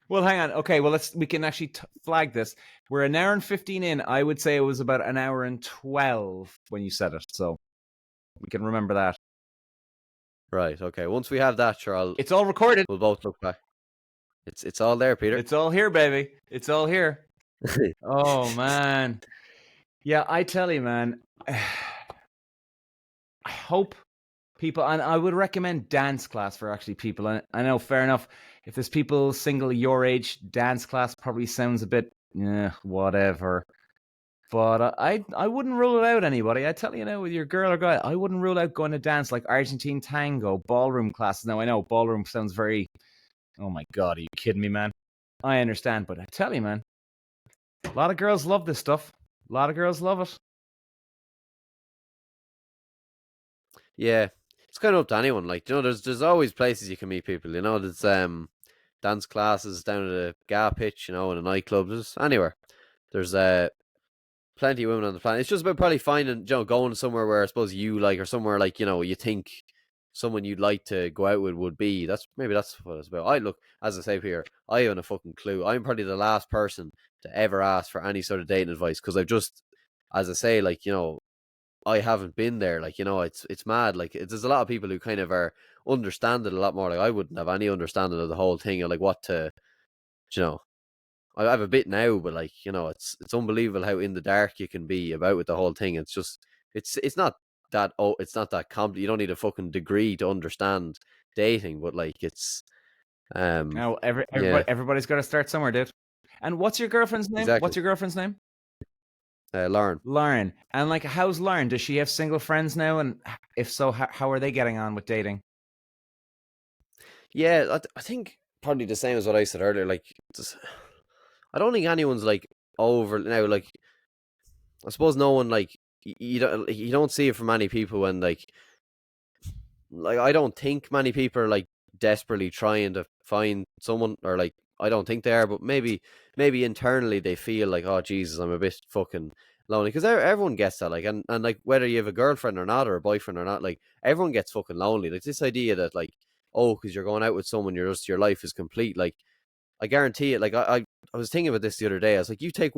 well, hang on. Okay, well, we can actually flag this. We're an hour and 15 in. I would say it was about an hour and 12 when you said it, so we can remember that. Right. Okay. Once we have that, sure. It's all recorded. We'll both look back. It's all there, Peter. It's all here, baby. It's all here. Oh man. Yeah, I tell you, man. I hope people, and I would recommend dance class for actually people. And I know, fair enough, if there's people single your age, dance class probably sounds a bit, whatever. But I wouldn't rule it out, anybody. I tell you now, with your girl or guy, I wouldn't rule out going to dance like Argentine tango, ballroom classes. Now, I know ballroom sounds very, oh my God, are you kidding me, man? I understand, but I tell you, man, a lot of girls love this stuff. A lot of girls love it. Yeah, it's kind of up to anyone. Like, there's always places you can meet people. There's dance classes down at a Ga pitch, in a nightclub. There's anywhere. There's plenty of women on the planet. It's just about probably finding, going somewhere where I suppose you like, or somewhere like, you think someone you'd like to go out with would be. That's what it's about. As I say here, I haven't a fucking clue. I'm probably the last person to ever ask for any sort of dating advice, because I've just, as I say, like, I haven't been there. Like, it's mad. Like, there's a lot of people who kind of are understand it a lot more. Like, I wouldn't have any understanding of the whole thing, or like what to, I have a bit now, but like, it's unbelievable how in the dark you can be about with the whole thing. It's just, it's not that, it's not that complex. You don't need a fucking degree to understand dating, but like, it's now everybody's got to start somewhere, dude. And what's your girlfriend's name? Exactly. What's your girlfriend's name? Lauren. And like, how's Lauren? Does she have single friends now? And if so, how are they getting on with dating? Yeah, I think probably the same as what I said earlier. Like, I don't think anyone's like over now. Like, I suppose no one, like, you don't see it from many people when like I don't think many people are like desperately trying to find someone, or like, I don't think they are, but maybe internally they feel like, oh Jesus, I'm a bit fucking lonely, because everyone gets that, like, and like, whether you have a girlfriend or not, or a boyfriend or not, like, everyone gets fucking lonely. Like, this idea that like, oh, because you're going out with someone, your life is complete. Like, I guarantee it. Like, I was thinking about this the other day. I was like, you take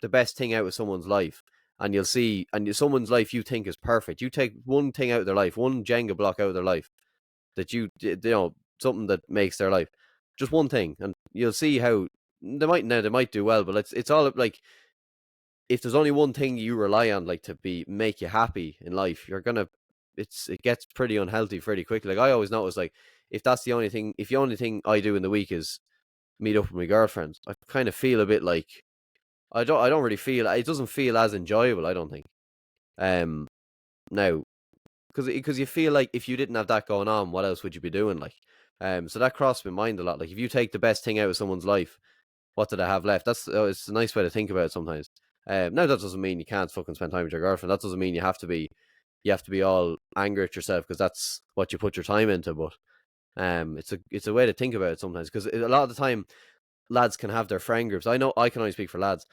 the best thing out of someone's life, and you'll see, and someone's life you think is perfect. You take one thing out of their life, one Jenga block out of their life, that something that makes their life, just one thing, and you'll see how they might do well. But it's all like, if there's only one thing you rely on, like, to make you happy in life, it gets pretty unhealthy pretty quickly. Like, I always notice, like, if the only thing I do in the week is meet up with my girlfriend, I kind of feel a bit like, I don't really feel, it doesn't feel as enjoyable, I don't think. Now, because you feel like if you didn't have that going on, what else would you be doing? Like, so that crossed my mind a lot. Like, if you take the best thing out of someone's life, what do they have left? It's a nice way to think about it sometimes. Now, that doesn't mean you can't fucking spend time with your girlfriend. That doesn't mean you have to be all angry at yourself because that's what you put your time into. But it's a way to think about it sometimes, because a lot of the time lads can have their friend groups. I know I can only speak for lads.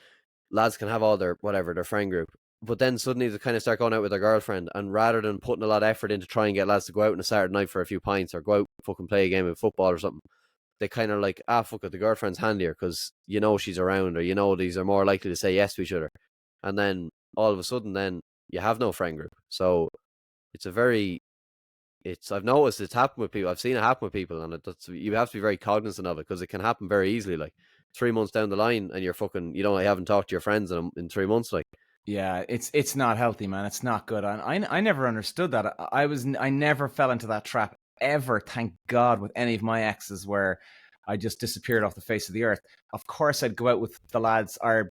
Lads can have all their friend group, but then suddenly they kind of start going out with their girlfriend, and rather than putting a lot of effort into trying to get lads to go out on a Saturday night for a few pints, or go out fucking play a game of football or something, they kind of like, fuck it, the girlfriend's handier because she's around, or these are more likely to say yes to each other, and then all of a sudden then you have no friend group. So I've noticed it's happened with people. I've seen it happen with people, and you have to be very cognizant of it, because it can happen very easily. Like, 3 months down the line, and you're fucking, I haven't talked to your friends in 3 months. Like, yeah, it's not healthy, man. It's not good. And I never understood that. I never fell into that trap ever, thank God, with any of my exes, where I just disappeared off the face of the earth. Of course, I'd go out with the lads, or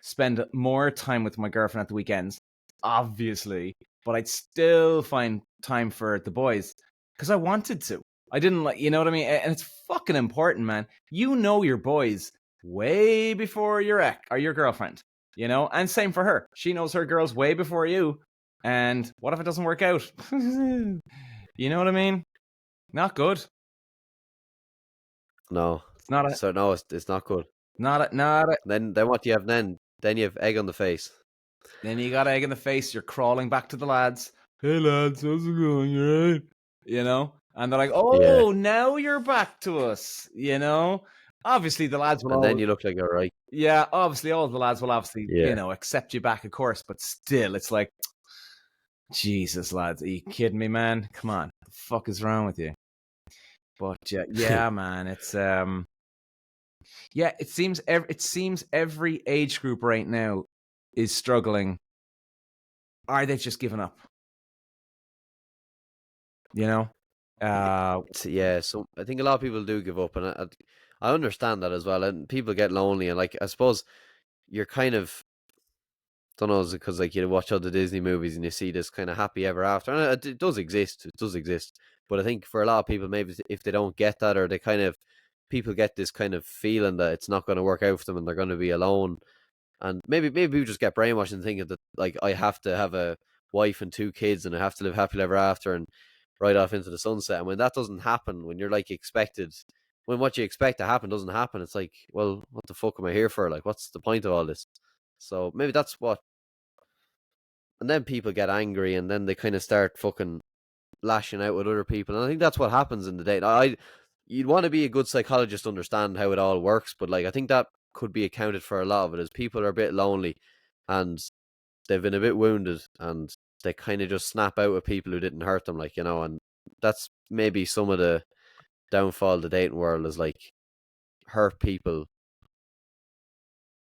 spend more time with my girlfriend at the weekends, obviously, but I'd still find time for the boys because I wanted to. I didn't like, you know what I mean? And it's fucking important, man. You know your boys way before your ex or your girlfriend, you know? And same for her. She knows her girls way before you. And what if it doesn't work out? You know what I mean? Not good. No. It's not a, So no, it's not good. not a. Then what do you have then? Then you have egg on the face. Then you got egg in the face. You're crawling back to the lads. Hey lads, how's it going? You right? You know, and they're like, Yeah. "Oh, now you're back to us." You know, obviously the lads will And then all, you look like you're right. yeah, obviously all the lads will obviously, Yeah. accept you back, of course. But still, it's like, Jesus, lads, are you kidding me, man? Come on, the fuck is wrong with you? But yeah, man, it's yeah, it seems every age group right now is struggling. Are they just giving up? You know, Yeah, so I think a lot of people do give up, and I understand that as well. And people get lonely, and like I suppose you're kind of don't know, is it because like you watch all the Disney movies and you see this kind of happy ever after, and it does exist. It does exist, but I think for a lot of people, maybe if they don't get that, or they kind of people get this kind of feeling that it's not going to work out for them and they're going to be alone, and maybe we just get brainwashed and thinking that like I have to have a wife and 2 kids and I have to live happily ever after and ride off into the sunset. And when that doesn't happen, when you're like expected, when what you expect to happen doesn't happen, it's like, well, what the fuck am I here for? Like, what's the point of all this? So maybe that's what. And then people get angry, and then they kind of start fucking lashing out with other people. And I think that's what happens in the day. You'd want to be a good psychologist to understand how it all works, but like I think that could be accounted for a lot of it as people are a bit lonely, and they've been a bit wounded, and they kind of just snap out with people who didn't hurt them, like, and that's maybe some of the downfall of the dating world is like hurt people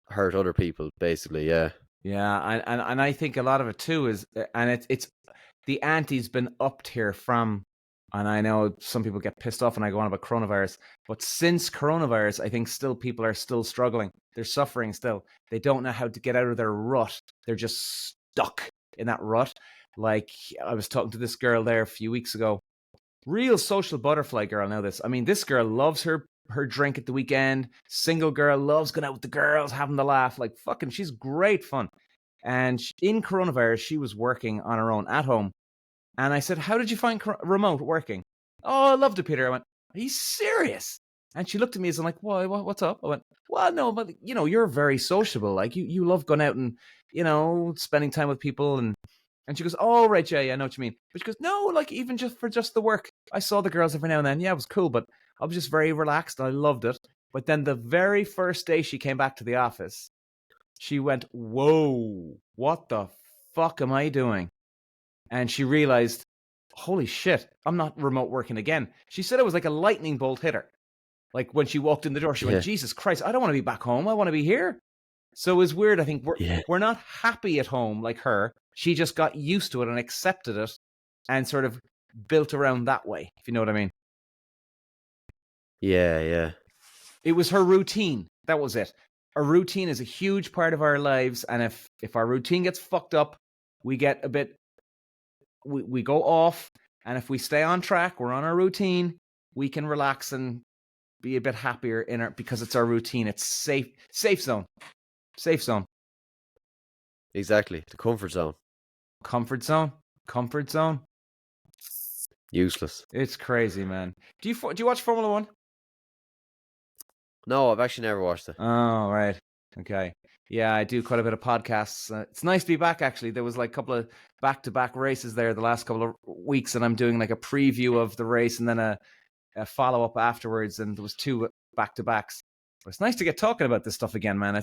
hurt other people, basically. Yeah. yeah, and I think a lot of it too is, and it's the ante's been upped here from, and I know some people get pissed off when I go on about coronavirus, but since coronavirus, I think still people are still struggling. They're suffering still. They don't know how to get out of their rut. They're just stuck in that rut. Like I was talking to this girl there a few weeks ago. Real social butterfly girl. Now this, I mean, this girl loves her drink at the weekend. Single girl loves going out with the girls, having the laugh. Like fucking, she's great fun. And in coronavirus, she was working on her own at home. And I said, "How did you find remote working?" "Oh, I loved it, Peter." I went, "Are you serious?" And she looked at me as I'm like, "Why? What's up?" I went, "Well, no, but you're very sociable. Like you love going out and spending time with people." And she goes, "Oh, right, yeah, I know what you mean." But she goes, "No, like even just for just the work. I saw the girls every now and then. Yeah, it was cool, but I was just very relaxed and I loved it." But then the very first day she came back to the office, she went, "Whoa, what the fuck am I doing?" And she realized, "Holy shit, I'm not remote working again." She said it was like a lightning bolt hit her. Like when she walked in the door, she went, Yeah. "Jesus Christ, I don't want to be back home. I want to be here." So it was weird. I think Yeah. we're not happy at home like her. She just got used to it and accepted it and sort of built around that way, if you know what I mean. Yeah. Yeah. It was her routine. That was it. A routine is a huge part of our lives, and if our routine gets fucked up, we get a bit we go off, and if we stay on track, we're on our routine, we can relax and be a bit happier in our because it's our routine. It's safe zone. Safe zone. Exactly. The comfort zone. Comfort zone. Comfort zone. Useless. It's crazy, man. Do you watch Formula One? No, I've actually never watched it. Oh, right. Okay. Yeah, I do quite a bit of podcasts. It's nice to be back, actually. There was like a couple of back-to-back races there the last couple of weeks, and I'm doing like a preview of the race and then a follow-up afterwards, and there was 2 back-to-backs. But it's nice to get talking about this stuff again, man.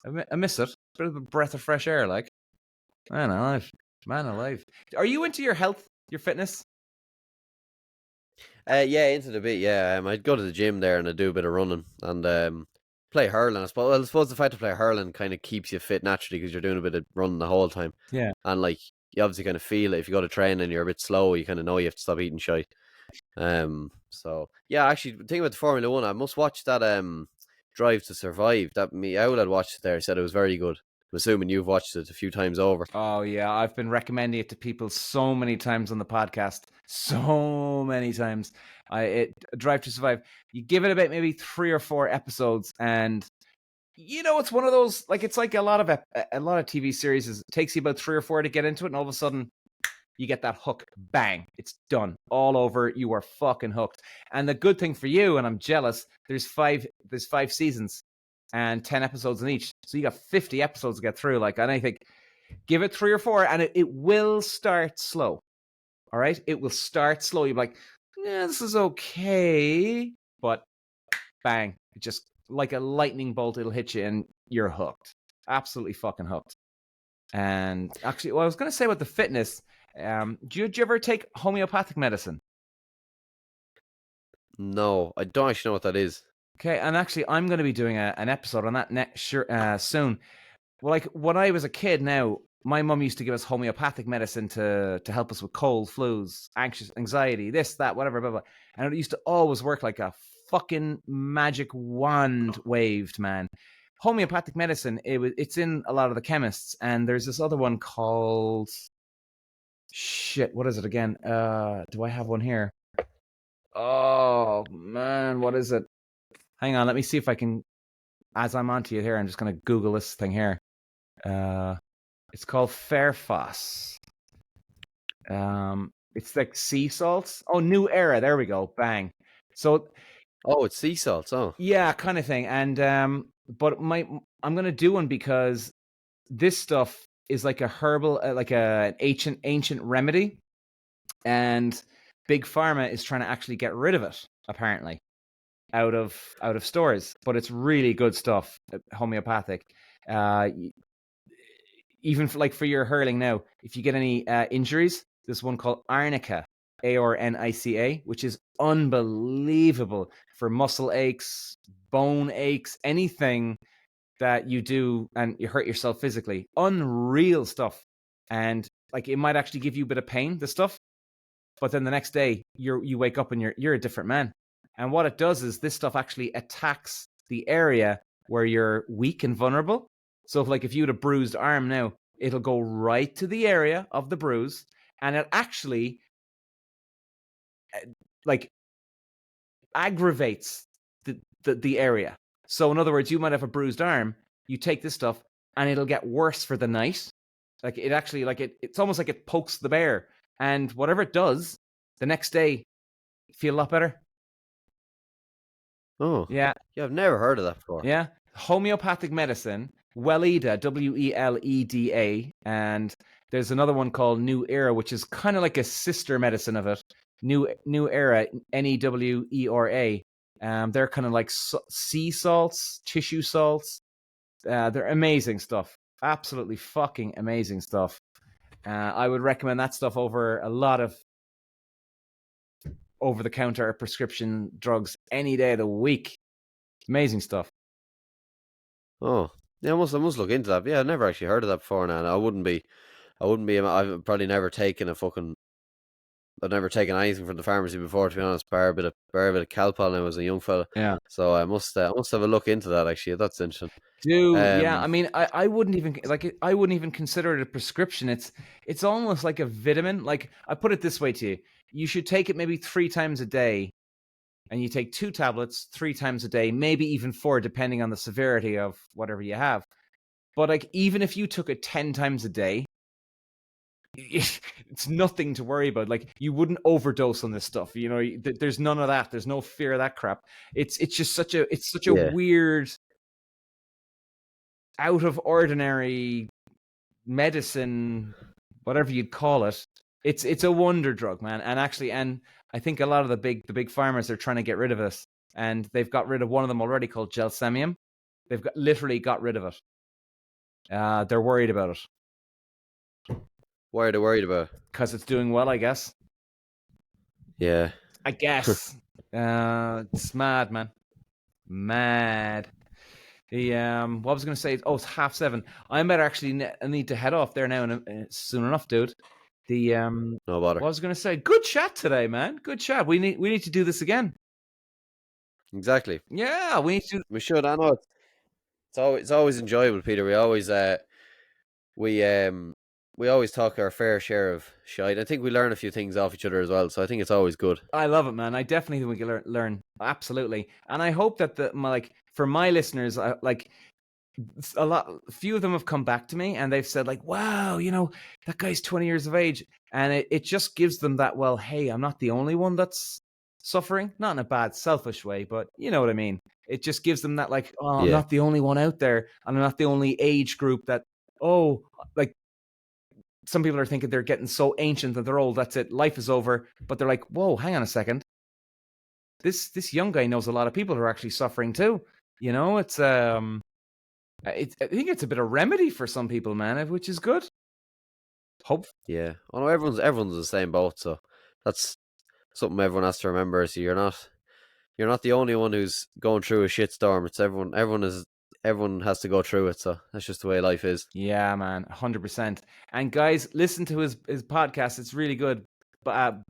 I miss it. Bit of a breath of fresh air, like. Man alive. Man alive. Are you into your health, your fitness? Yeah, into the bit. Yeah, I'd go to the gym there and I'd do a bit of running and play hurling. I suppose the fact to play hurling kind of keeps you fit naturally because you're doing a bit of running the whole time. Yeah. And like you obviously kind of feel it if you go to train and you're a bit slow, you kind of know you have to stop eating shite. So yeah, actually, the thing about the Formula One, I must watch that Drive to Survive. That me owl had watched it there said it was very good. assuming you've watched it a few times over. Oh yeah, I've been recommending it to people so many times on the podcast, so many times. Drive to Survive. You give it about maybe 3 or 4 episodes, and it's one of those, like, it's like a lot of TV series. It takes you about 3 or 4 to get into it, and all of a sudden you get that hook. Bang, it's done, all over. You are fucking hooked. And the good thing for you, and I'm jealous, there's 5 seasons and 10 episodes in each, so you got 50 episodes to get through. Like, and I think give it 3 or 4, and it will start slow. All right, it will start slow. You're like, yeah, this is okay, but bang, it just like a lightning bolt, it'll hit you and you're hooked. Absolutely fucking hooked. And actually, what I was going to say about the fitness, did you ever take homeopathic medicine? No, I don't actually know what that is. Okay, and actually, I'm going to be doing an episode on that soon. Well, like, when I was a kid now, my mum used to give us homeopathic medicine to help us with cold, flus, anxiety, this, that, whatever, blah, blah. And it used to always work like a fucking magic wand waved, man. Homeopathic medicine, it's in a lot of the chemists, and there's this other one called, shit, what is it again? Do I have one here? Oh man, what is it? Hang on, let me see if I can, as I'm onto you here, I'm just going to Google this thing here. It's called Fairfoss. It's like sea salts. Oh, New Era. There we go. Bang. So, it's sea salts. Oh, yeah, kind of thing. And but I'm gonna do one because this stuff is like a herbal, like an ancient remedy, and Big Pharma is trying to actually get rid of it, apparently, out of stores. But it's really good stuff, homeopathic. Even for your hurling now, if you get any injuries, there's one called Arnica, Arnica, which is unbelievable for muscle aches, bone aches, anything that you do and you hurt yourself physically. Unreal stuff. And like, it might actually give you a bit of pain, the stuff, but then the next day you wake up and you're a different man. And what it does is this stuff actually attacks the area where you're weak and vulnerable. So if you had a bruised arm now, it'll go right to the area of the bruise, and it actually like aggravates the area. So in other words, you might have a bruised arm, you take this stuff and it'll get worse for the night. Like, it actually, like, it's almost like it pokes the bear, and whatever it does, the next day you feel a lot better. Oh, yeah, I've never heard of that before. Yeah, homeopathic medicine, Weleda, Weleda, and there's another one called New Era, which is kind of like a sister medicine of it. New Era, Newera. They're kind of like sea salts, tissue salts. They're amazing stuff. Absolutely fucking amazing stuff. I would recommend that stuff over a lot of over-the-counter prescription drugs any day of the week. Amazing stuff. Oh, yeah, I must look into that. Yeah, I've never actually heard of that before now. I wouldn't be. I've probably never taken I've never taken anything from the pharmacy before, to be honest. Bar a bit of Calpol when I was a young fella. Yeah. So I must have a look into that, actually. That's interesting. Yeah. I mean, I wouldn't even consider it a prescription. It's almost like a vitamin. Like, I put it this way to you: you should take it maybe 3 times a day, and you take 2 tablets 3 times a day, maybe even 4, depending on the severity of whatever you have. But like, even if you took it 10 times a day, it's nothing to worry about. Like, you wouldn't overdose on this stuff. There's none of that. There's no fear of that crap. It's just such a weird, out of ordinary medicine, whatever you'd call it. It's a wonder drug, man. And actually, I think a lot of the big farmers are trying to get rid of it, and they've got rid of one of them already, called Gelsemium. They've literally got rid of it. They're worried about it. Why are they worried about it? Because it's doing well, I guess. Yeah. I guess. It's mad, man. Mad. What was I going to say? Oh, it's 7:30. I better actually need to head off there now soon enough, dude. No bother. What was I going to say? Good chat today, man. Good chat. We need to do this again. Exactly. Yeah, we need to. We should. I know it's always enjoyable, Peter. We always we always talk our fair share of shite. I think we learn a few things off each other as well, so I think it's always good. I love it, man. I definitely think we can learn. Absolutely. And I hope that for my listeners, few of them have come back to me and they've said like, wow, that guy's 20 years of age. And it just gives them that, well, hey, I'm not the only one that's suffering, not in a bad, selfish way, but you know what I mean? It just gives them that like, oh, I'm not the only one out there. And I'm not the only age group that, like some people are thinking they're getting so ancient that they're old. That's it. Life is over. But they're like, whoa, hang on a second. This young guy knows a lot of people who are actually suffering too. It's, I think it's a bit of remedy for some people, man, which is good. Hope. Yeah. Oh no, everyone's the same boat, so that's something everyone has to remember. So you're not the only one who's going through a shitstorm. It's everyone. Everyone has to go through it. So that's just the way life is. Yeah, man, 100%. And guys, listen to his podcast. It's really good. But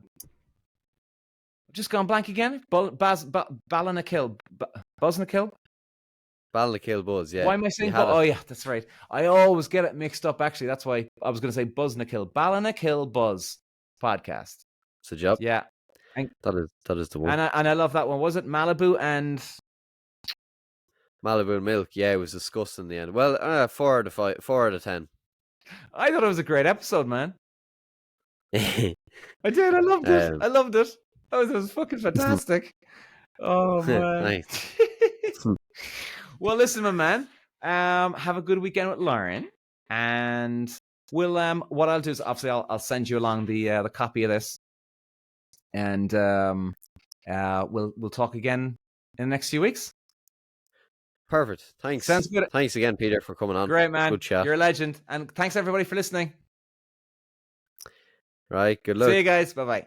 just gone blank again. Ballinakill Buzz. Yeah. Why am I saying? Oh yeah, that's right. I always get it mixed up. Actually, that's why I was going to say Ballinakill Buzz podcast. It's a job. Yeah. That is the one. And I love that one. Was it Malibu and Milk? Yeah, it was disgusting in the end. Well, 4 out of 10. I thought it was a great episode, man. I did. I loved it. I loved it. It was fucking fantastic. Oh man. Nice. Well, listen, my man. Have a good weekend with Lauren, and we'll what I'll do is obviously I'll send you along the copy of this, and we'll talk again in the next few weeks. Perfect. Thanks. Sounds good. Thanks again, Peter, for coming on. Great, man. Good chat. You're a legend, and thanks everybody for listening. Right. Good luck. See you guys. Bye bye.